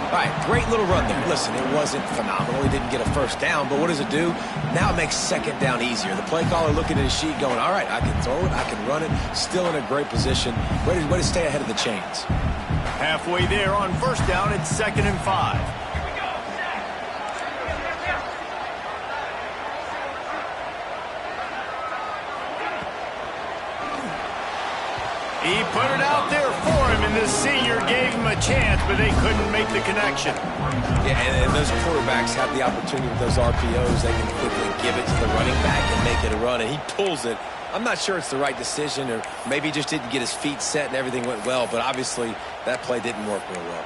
Speaker 2: All right, great little run there. Listen, it wasn't phenomenal. He didn't get a first down, but what does it do? Now it makes second down easier. The play caller looking at his sheet going, all right, I can throw it, I can run it, still in a great position. Way to stay ahead of the chains.
Speaker 1: Halfway there on first down, it's 2nd and 5. He put it out there for him, and this senior gave him a chance, but they couldn't make the connection.
Speaker 2: Yeah, and those quarterbacks have the opportunity with those RPOs. They can quickly give it to the running back and make it a run, and he pulls it. I'm not sure it's the right decision, or maybe he just didn't get his feet set and everything went well, but obviously that play didn't work real well.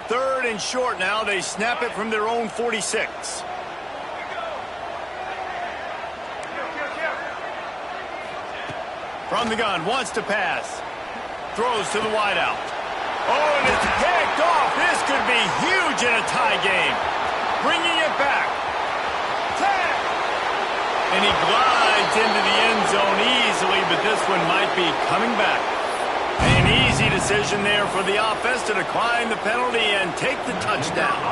Speaker 1: Third and short now. They snap it from their own 46. From the gun, wants to pass. Throws to the wideout. Oh, and it's picked off. This could be huge in a tie game. Bringing it back. And he glides into the end zone easily, but this one might be coming back. An easy decision there for the offense to decline the penalty and take the touchdown.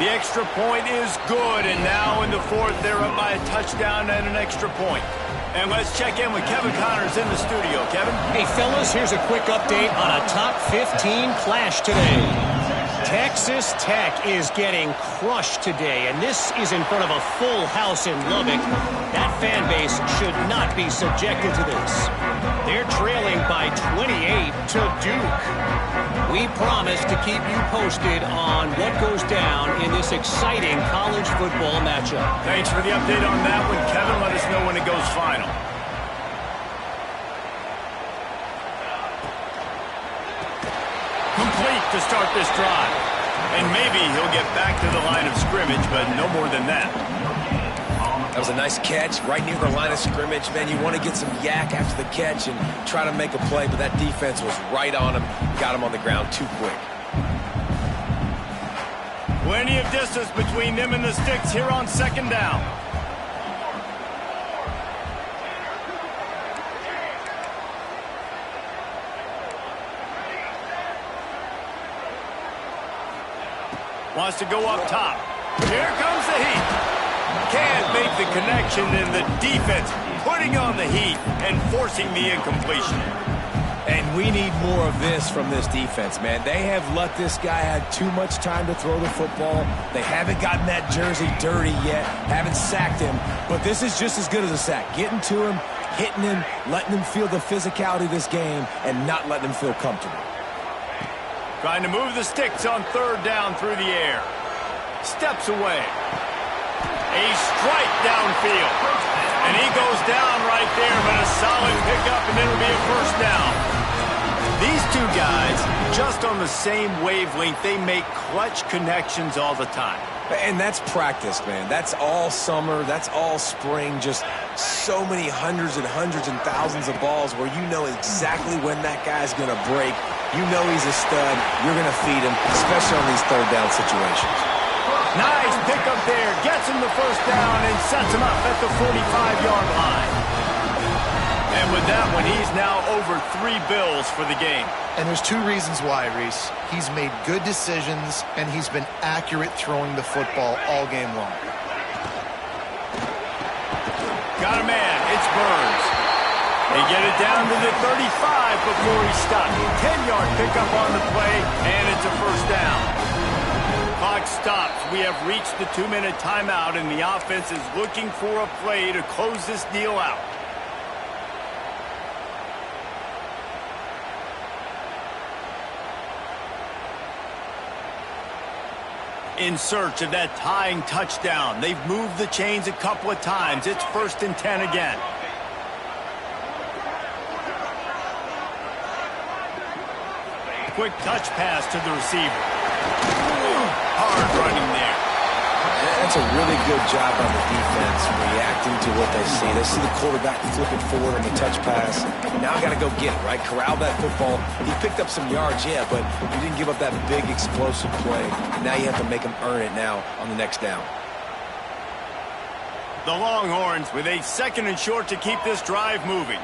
Speaker 1: The extra point is good, and now in the 4th, they're up by a touchdown and an extra point. And let's check in with Kevin Connors in the studio. Kevin?
Speaker 4: Hey, fellas, here's a quick update on a top 15 clash today. Texas Tech is getting crushed today, and this is in front of a full house in Lubbock. That fan base should not be subjected to this. They're trailing by 28 to Duke. We promise to keep you posted on what goes down in this exciting college football matchup.
Speaker 1: Thanks for the update on that one, Kevin. Let us know when it goes final. Complete to start this drive. And maybe he'll get back to the line of scrimmage, but no more than that.
Speaker 2: That was a nice catch right near the line of scrimmage. Man, you want to get some yak after the catch and try to make a play, but that defense was right on him. Got him on the ground too quick.
Speaker 1: Plenty of distance between them and the sticks here on second down. Wants to go up top. Here comes the heat. Can't make the connection, and the defense putting on the heat and forcing the incompletion.
Speaker 2: And we need more of this from this defense, man. They have let this guy have too much time to throw the football. They haven't gotten that jersey dirty yet, haven't sacked him. But this is just as good as a sack. Getting to him, hitting him, letting him feel the physicality of this game, and not letting him feel comfortable.
Speaker 1: Trying to move the sticks on third down through the air. Steps away. A strike downfield. And he goes down right there, but a solid pickup, and it'll be a first down. These two guys, just on the same wavelength, they make clutch connections all the time.
Speaker 2: And that's practice, man. That's all summer. That's all spring. Just so many hundreds and thousands of balls where you know exactly when that guy's going to break. You know he's a stud. You're going to feed him, especially on these third down situations.
Speaker 1: Nice pickup there. Gets him the first down and sets him up at the 45-yard line. And with that one, he's now over 3 bills for the game.
Speaker 3: And there's 2 reasons why, Reese. He's made good decisions, and he's been accurate throwing the football all game long.
Speaker 1: Got a man. It's Burns. They get it down to the 35 before he stopped. 10-yard pickup on the play, and it's a first down. Clock stops. We have reached the 2-minute timeout, and the offense is looking for a play to close this deal out. In search of that tying touchdown. They've moved the chains a couple of times. It's 1st and 10 again. Quick touch pass to the receiver. Hard running there.
Speaker 2: That's a really good job on the defense, reacting to what they see. They see the quarterback flipping forward on the touch pass. Now I got to go get it, right? Corral that football. He picked up some yards, yeah, but you didn't give up that big explosive play. Now you have to make him earn it now on the next down.
Speaker 1: The Longhorns with a 2nd and short to keep this drive moving.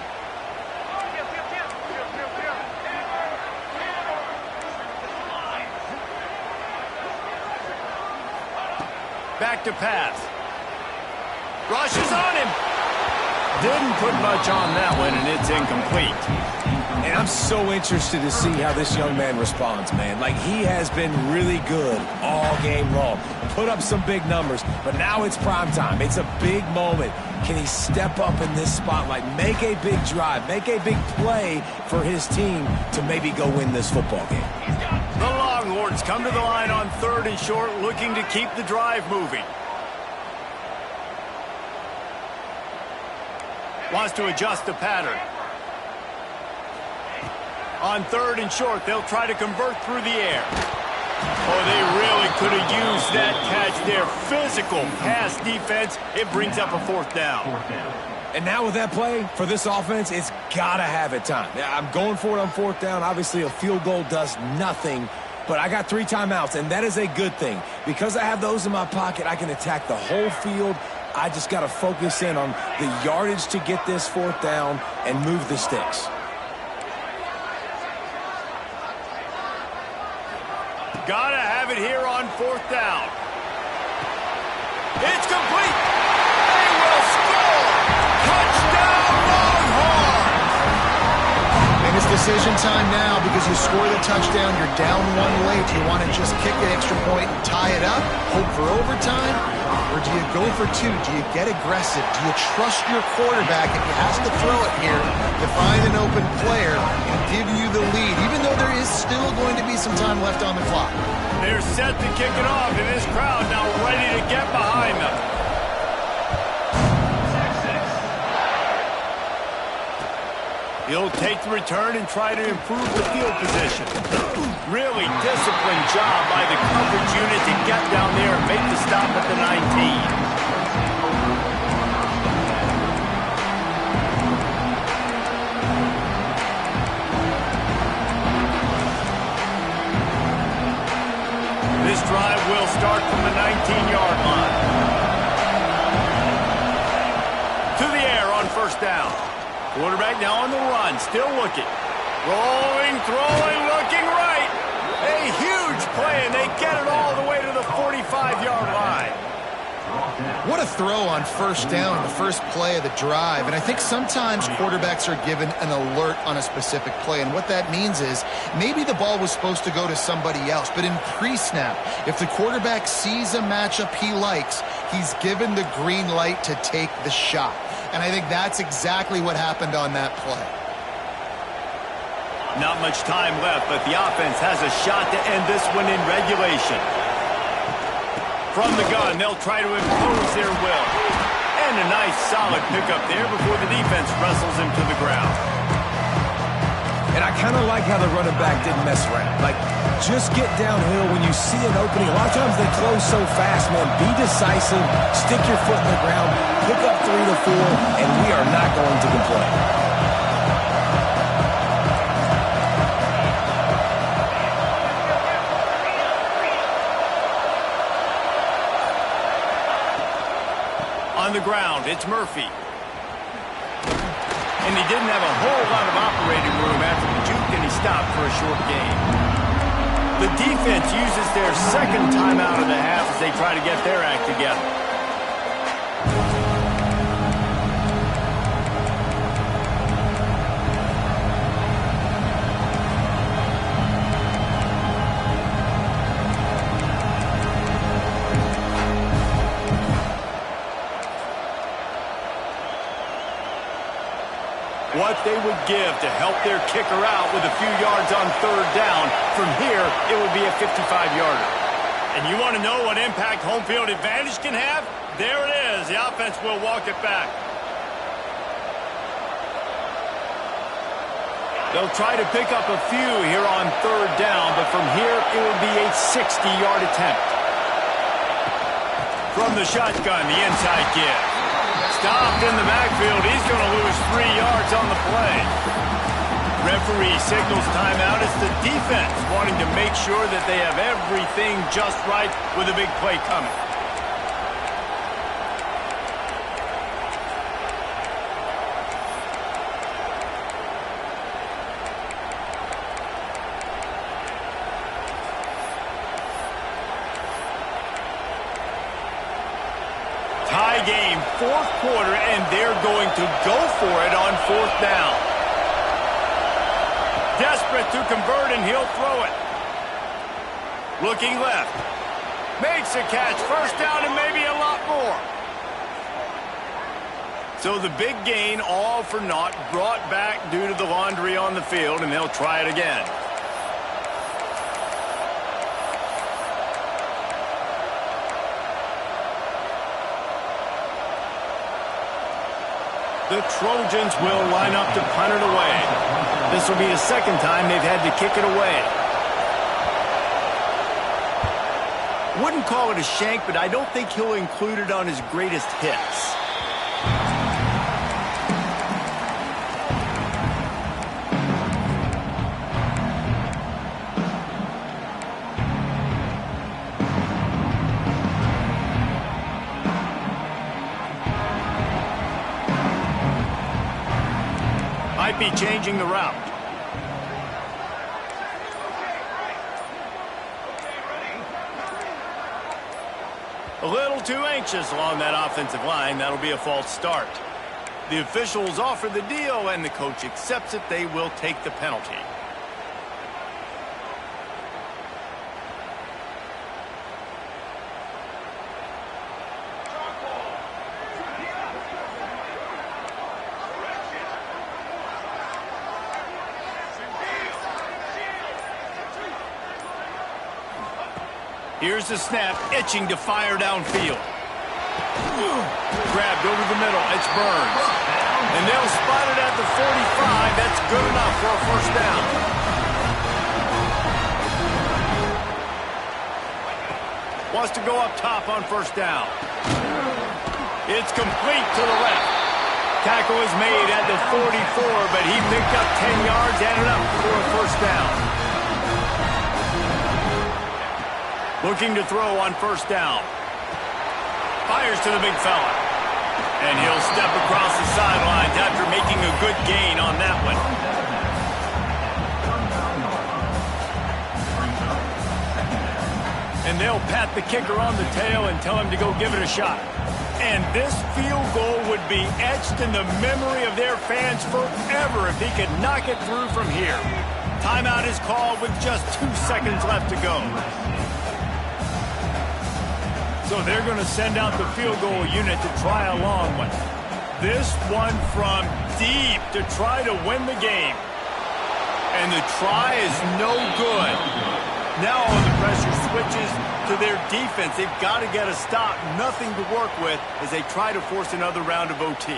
Speaker 1: Back to pass. Rushes on him. Didn't put much on that one, and it's incomplete.
Speaker 2: And I'm so interested to see how this young man responds, man. Like, he has been really good all game long. Put up some big numbers, but now it's prime time. It's a big moment. Can he step up in this spotlight, make a big drive, make a big play for his team to maybe go win this football game?
Speaker 1: The Longhorns come to the line on 3rd and short, looking to keep the drive moving. Wants to adjust the pattern. On 3rd and short, they'll try to convert through the air. Oh, they really could have used that catch there. Physical pass defense. It brings up a 4th down.
Speaker 2: And now with that play, for this offense, it's got to have it time. Yeah, I'm going for it on 4th down. Obviously, a field goal does nothing. But I got 3 timeouts, and that is a good thing. Because I have those in my pocket, I can attack the whole field. I just got to focus in on the yardage to get this 4th down and move the sticks.
Speaker 1: Gotta have it here on 4th down. It's complete. They will score. Touchdown,
Speaker 3: decision time now because you score the touchdown, you're down one late. Do you want to just kick the extra point and tie it up, hope for overtime? Or do you go for two? Do you get aggressive? Do you trust your quarterback if he has to throw it here to find an open player and give you the lead, even though there is still going to be some time left on the clock?
Speaker 1: They're set to kick it off, and this crowd now ready to get behind them. He'll take the return and try to improve the field position. Really disciplined job by the coverage unit to get down there and make the stop at the 19. This drive will start from the 19-yard line. To the air on first down. Quarterback now on the run, still looking. Rolling, throwing, looking right. A huge play, and they get it all the way to the 45-yard line.
Speaker 3: What a throw on first down, the first play of the drive. And I think sometimes quarterbacks are given an alert on a specific play. And what that means is maybe the ball was supposed to go to somebody else. But in pre-snap, if the quarterback sees a matchup he likes, he's given the green light to take the shot. And I think that's exactly what happened on that play.
Speaker 1: Not much time left, but the offense has a shot to end this one in regulation. From the gun, they'll try to impose their will. And a nice, solid pickup there before the defense wrestles him to the ground.
Speaker 2: And I kind of like how the running back didn't mess around. Like, just get downhill when you see an opening. A lot of times they close so fast, man. Be decisive, stick your foot in the ground, pick up 3 to 4, and we are not going to complain.
Speaker 1: On the ground, it's Murphy. And he didn't have a whole lot of operating room after the juke, and he stopped for a short gain. The defense uses their second timeout of the half as they try to get their act together. What they would give to help their kicker out with a few yards on third down. From here, it would be a 55-yarder. And you want to know what impact home field advantage can have? There it is. The offense will walk it back. They'll try to pick up a few here on third down, but from here, it would be a 60-yard attempt. From the shotgun, the inside give. Stopped in the backfield. He's going to lose 3 yards on the play. Referee signals timeout. It's the defense wanting to make sure that they have everything just right with a big play coming. Tie game, fourth quarter, and they're going to go for it on fourth down. Desperate to convert, and he'll throw it. Looking left. Makes a catch. First down and maybe a lot more. So the big gain, all for naught, brought back due to the laundry on the field, and they'll try it again. The Trojans will line up to punt it away. This will be the second time they've had to kick it away. Wouldn't call it a shank, but I don't think he'll include it on his greatest hits. Might be changing the route. A little too anxious along that offensive line. That'll be a false start. The officials offer the deal, and the coach accepts it. They will take the penalty. Here's the snap, itching to fire downfield. Grabbed over the middle. It's Burns. And they'll spot it at the 45. That's good enough for a first down. Wants to go up top on first down. It's complete to the left. Tackle is made at the 44, but he picked up 10 yards, added up for a first down. Looking to throw on first down. Fires to the big fella. And he'll step across the sidelines after making a good gain on that one. And they'll pat the kicker on the tail and tell him to go give it a shot. And this field goal would be etched in the memory of their fans forever if he could knock it through from here. Timeout is called with just 2 seconds left to go. So they're going to send out the field goal unit to try a long one. This one from deep to try to win the game. And the try is no good. Now all the pressure switches to their defense. They've got to get a stop, nothing to work with as they try to force another round of OT.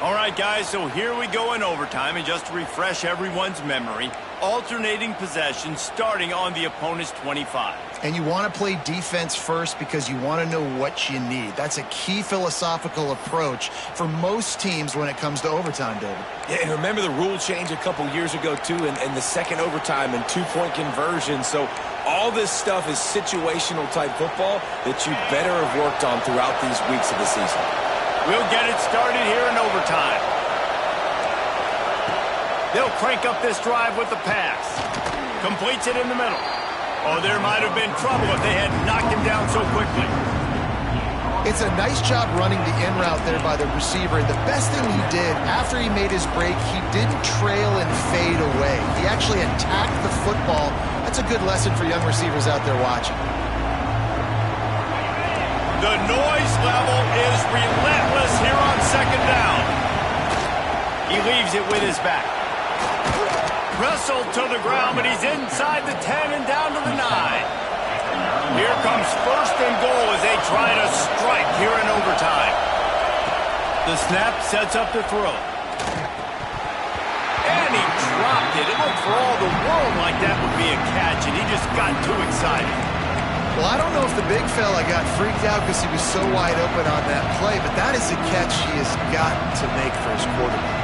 Speaker 1: All right, guys, so here we go in overtime. And just to refresh everyone's memory, alternating possession starting on the opponent's 25.
Speaker 3: And you want to play defense first because you want to know what you need. That's a key philosophical approach for most teams when it comes to overtime, David.
Speaker 2: Yeah, and remember the rule change a couple years ago, too, in the second overtime and two-point conversion. So all this stuff is situational type football that you better have worked on throughout these weeks of the season.
Speaker 1: We'll get it started here in overtime. They'll crank up this drive with the pass. Completes it in the middle. Oh, there might have been trouble if they had knocked him down so quickly.
Speaker 3: It's a nice job running the in route there by the receiver. And the best thing he did after he made his break, he didn't trail and fade away. He actually attacked the football. That's a good lesson for young receivers out there watching.
Speaker 1: The noise level is relentless here on second down. He leaves it with his back. Wrestled to the ground, but he's inside the 10 and down to the 9. Here comes first and goal as they try to strike here in overtime. The snap sets up the throw. And he dropped it. It looked for all the world like that would be a catch, and he just got too excited.
Speaker 3: Well, I don't know if the big fella got freaked out because he was so wide open on that play, but that is a catch he has got to make for his quarterback.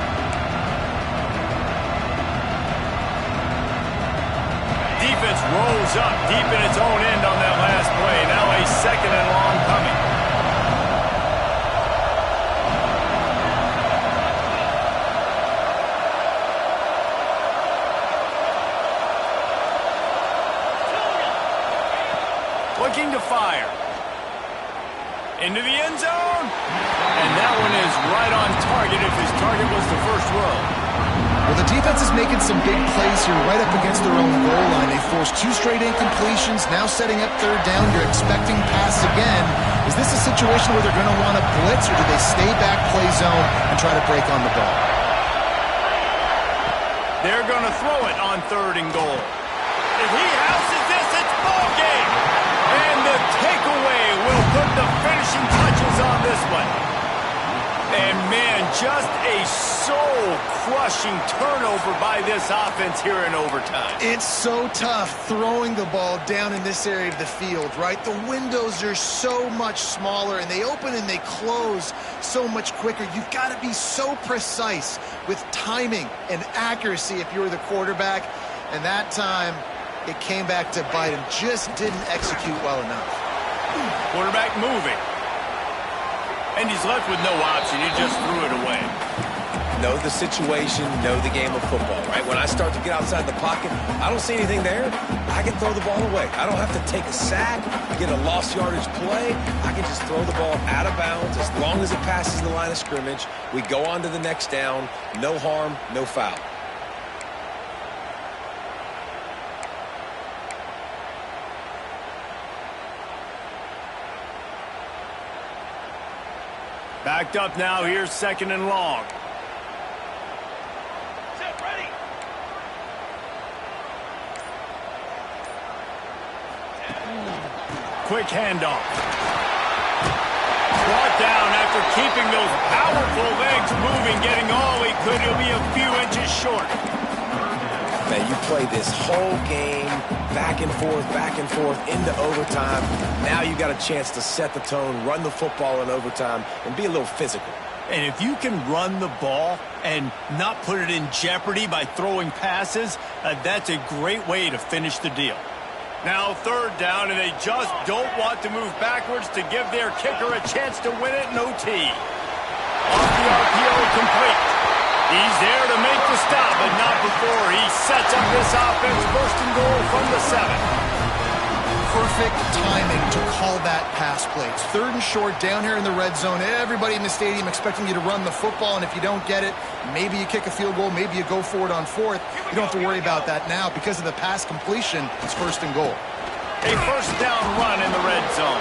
Speaker 1: Defense rolls up deep in its own end on that last play. Now a second and long coming. Looking to fire. Into the end zone. And that one is right on target if his target was the first row.
Speaker 3: Well, the defense is making some big plays here right up against their own goal line. They forced 2 straight incompletions, now setting up third down. You're expecting pass again. Is this a situation where they're going to want to blitz, or do they stay back, play zone, and try to break on the ball?
Speaker 1: They're going to throw it on third and goal. If he houses this, it's ball game. And the takeaway will put the finishing touches on this one. And, man, just a soul-crushing turnover by this offense here in overtime.
Speaker 3: It's so tough throwing the ball down in this area of the field, right? The windows are so much smaller, and they open and they close so much quicker. You've got to be so precise with timing and accuracy if you're the quarterback. And that time, it came back to bite him. Just didn't execute well enough.
Speaker 1: Quarterback moving. And he's left with no option. He just threw it away.
Speaker 2: know the situation, know the game of football, right? When I start to get outside the pocket, I don't see anything there. I can throw the ball away. I don't have to take a sack, get a lost yardage play. I can just throw the ball out of bounds as long as it passes the line of scrimmage. We go on to the next down. No harm, no foul.
Speaker 1: Backed up now. Here's 2nd and long.
Speaker 5: Set, ready.
Speaker 1: Quick handoff. Brought down after keeping those powerful legs moving, getting all he could. He'll be a few inches short.
Speaker 2: Man, you play this whole game back and forth into overtime. Now you got a chance to set the tone, run the football in overtime, and be a little physical.
Speaker 1: And if you can run the ball and not put it in jeopardy by throwing passes, that's a great way to finish the deal. Now 3rd down, and they just don't want to move backwards to give their kicker a chance to win it in OT. Off the RPO, complete. He's there to make the stop, but not before he sets up this offense. 1st and goal from the 7.
Speaker 3: Perfect timing to call that pass play. It's 3rd and short down here in the red zone. Everybody in the stadium expecting you to run the football, and if you don't get it, maybe you kick a field goal, maybe you go for it on 4th. You don't have to worry about that now. Because of the pass completion, it's 1st and goal.
Speaker 1: A 1st down run in the red zone.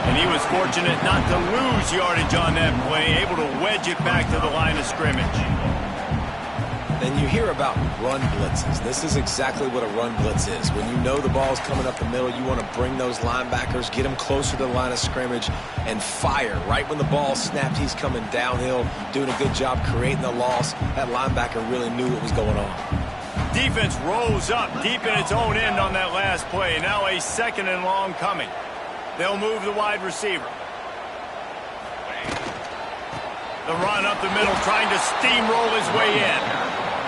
Speaker 1: And he was fortunate not to lose yardage on that play, able to wedge it back to the line of scrimmage.
Speaker 2: Then you hear about run blitzes. This is exactly what a run blitz is. When you know the ball's coming up the middle, you want to bring those linebackers, get them closer to the line of scrimmage, and fire. Right when the ball snapped, he's coming downhill, doing a good job creating the loss. That linebacker really knew what was going on.
Speaker 1: Defense rose up deep in its own end on that last play. Now a 2nd and long coming. They'll move the wide receiver. The run up the middle, trying to steamroll his way in.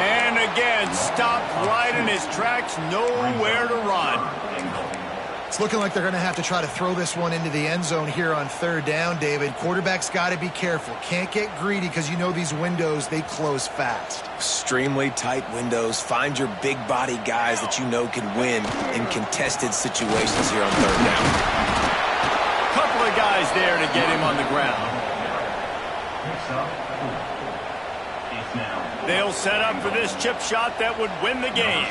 Speaker 1: And again, stopped right in his tracks, nowhere to run.
Speaker 3: It's looking like they're going to have to try to throw this one into the end zone here on 3rd down, David. Quarterback's got to be careful. Can't get greedy because you know these windows, they close fast.
Speaker 2: Extremely tight windows. Find your big body guys that you know can win in contested situations here on 3rd down.
Speaker 1: Couple of guys there to get him on the ground. They'll set up for this chip shot that would win the game.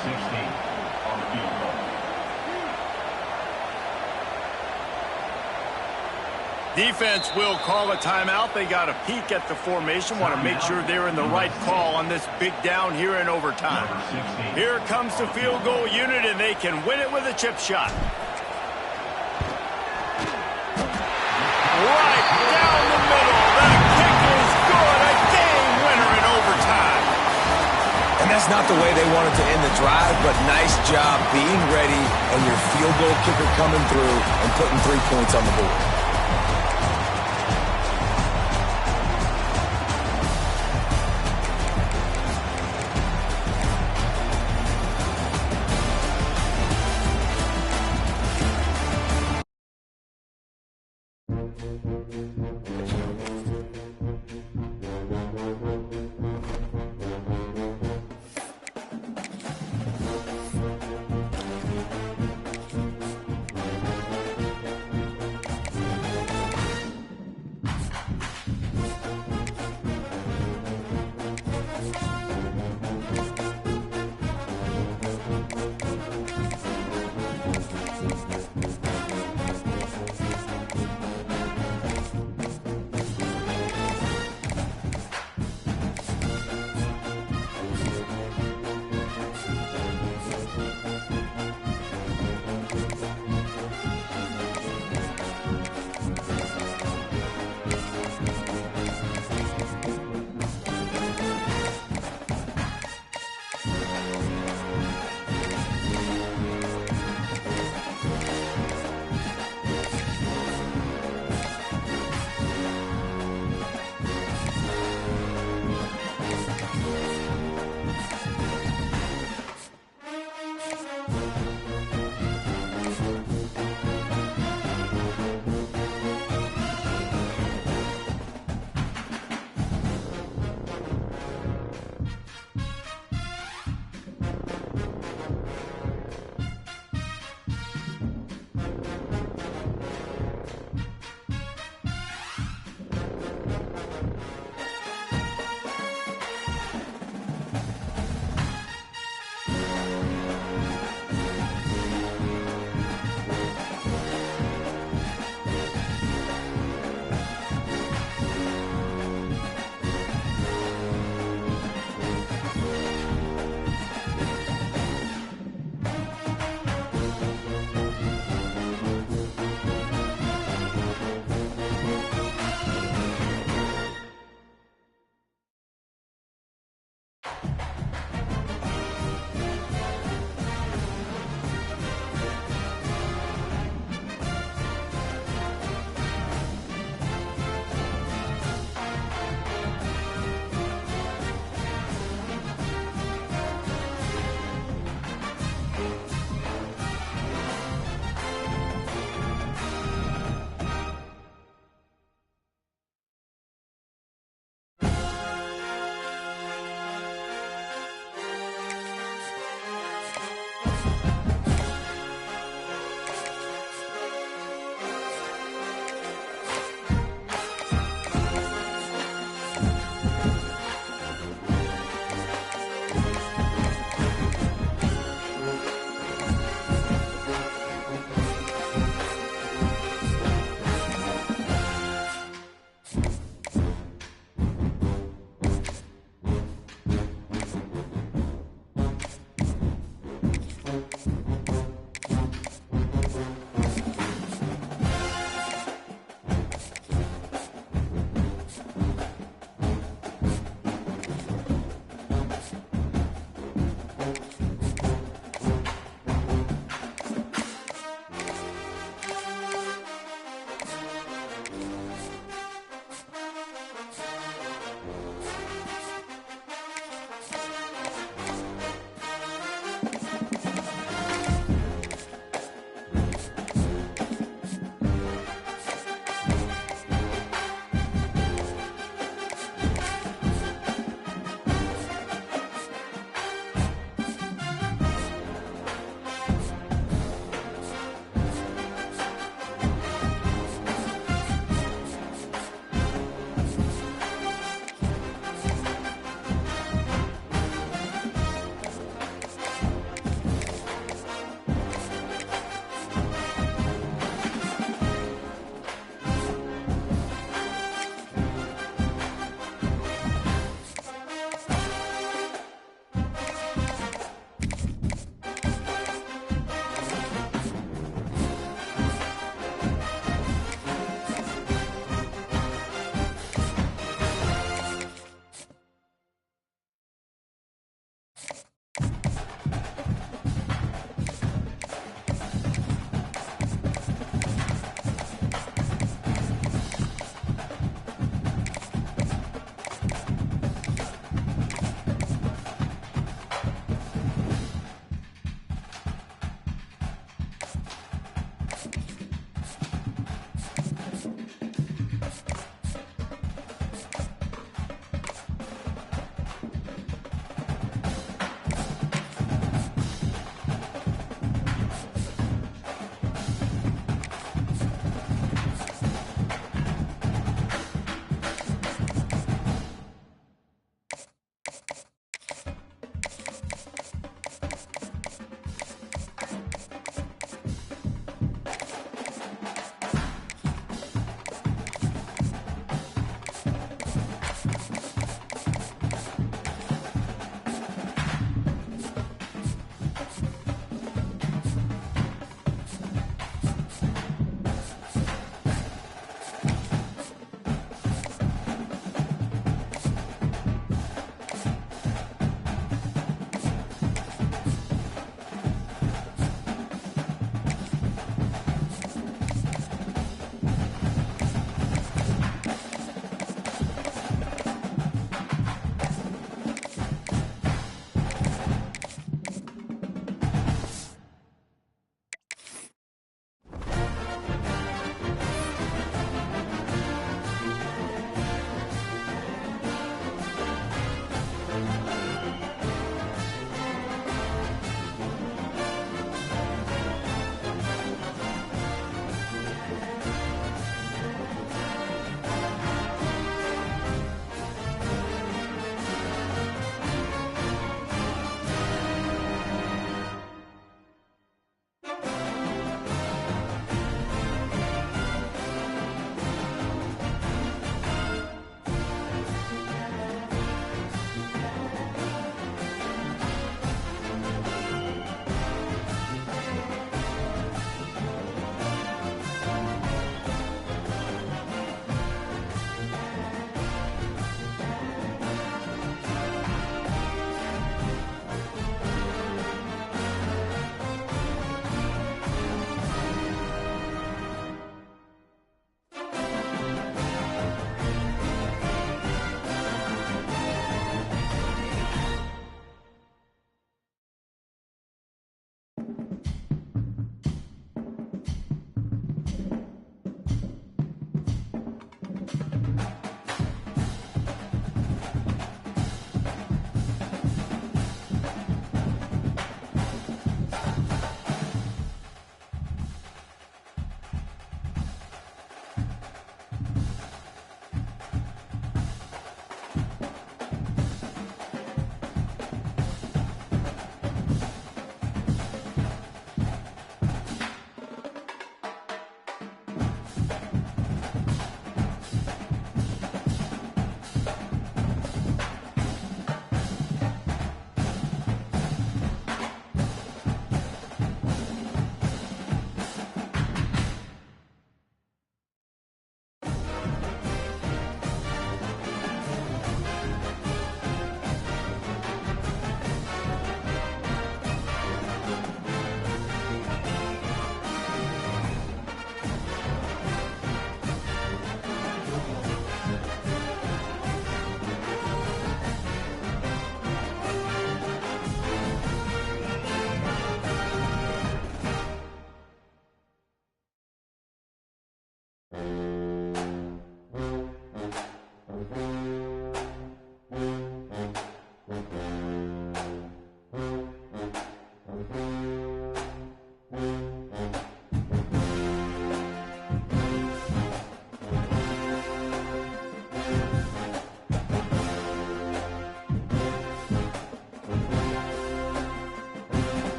Speaker 1: Defense will call a timeout. They got a peek at the formation, want to make sure they're in the right call on this big down here in overtime. Here comes the field goal unit, and they can win it with a chip shot. Right down the middle. That kick is good. A game winner in overtime.
Speaker 2: And that's not the way they wanted to end the drive, but nice job being ready and your field goal kicker coming through and putting 3 points on the board.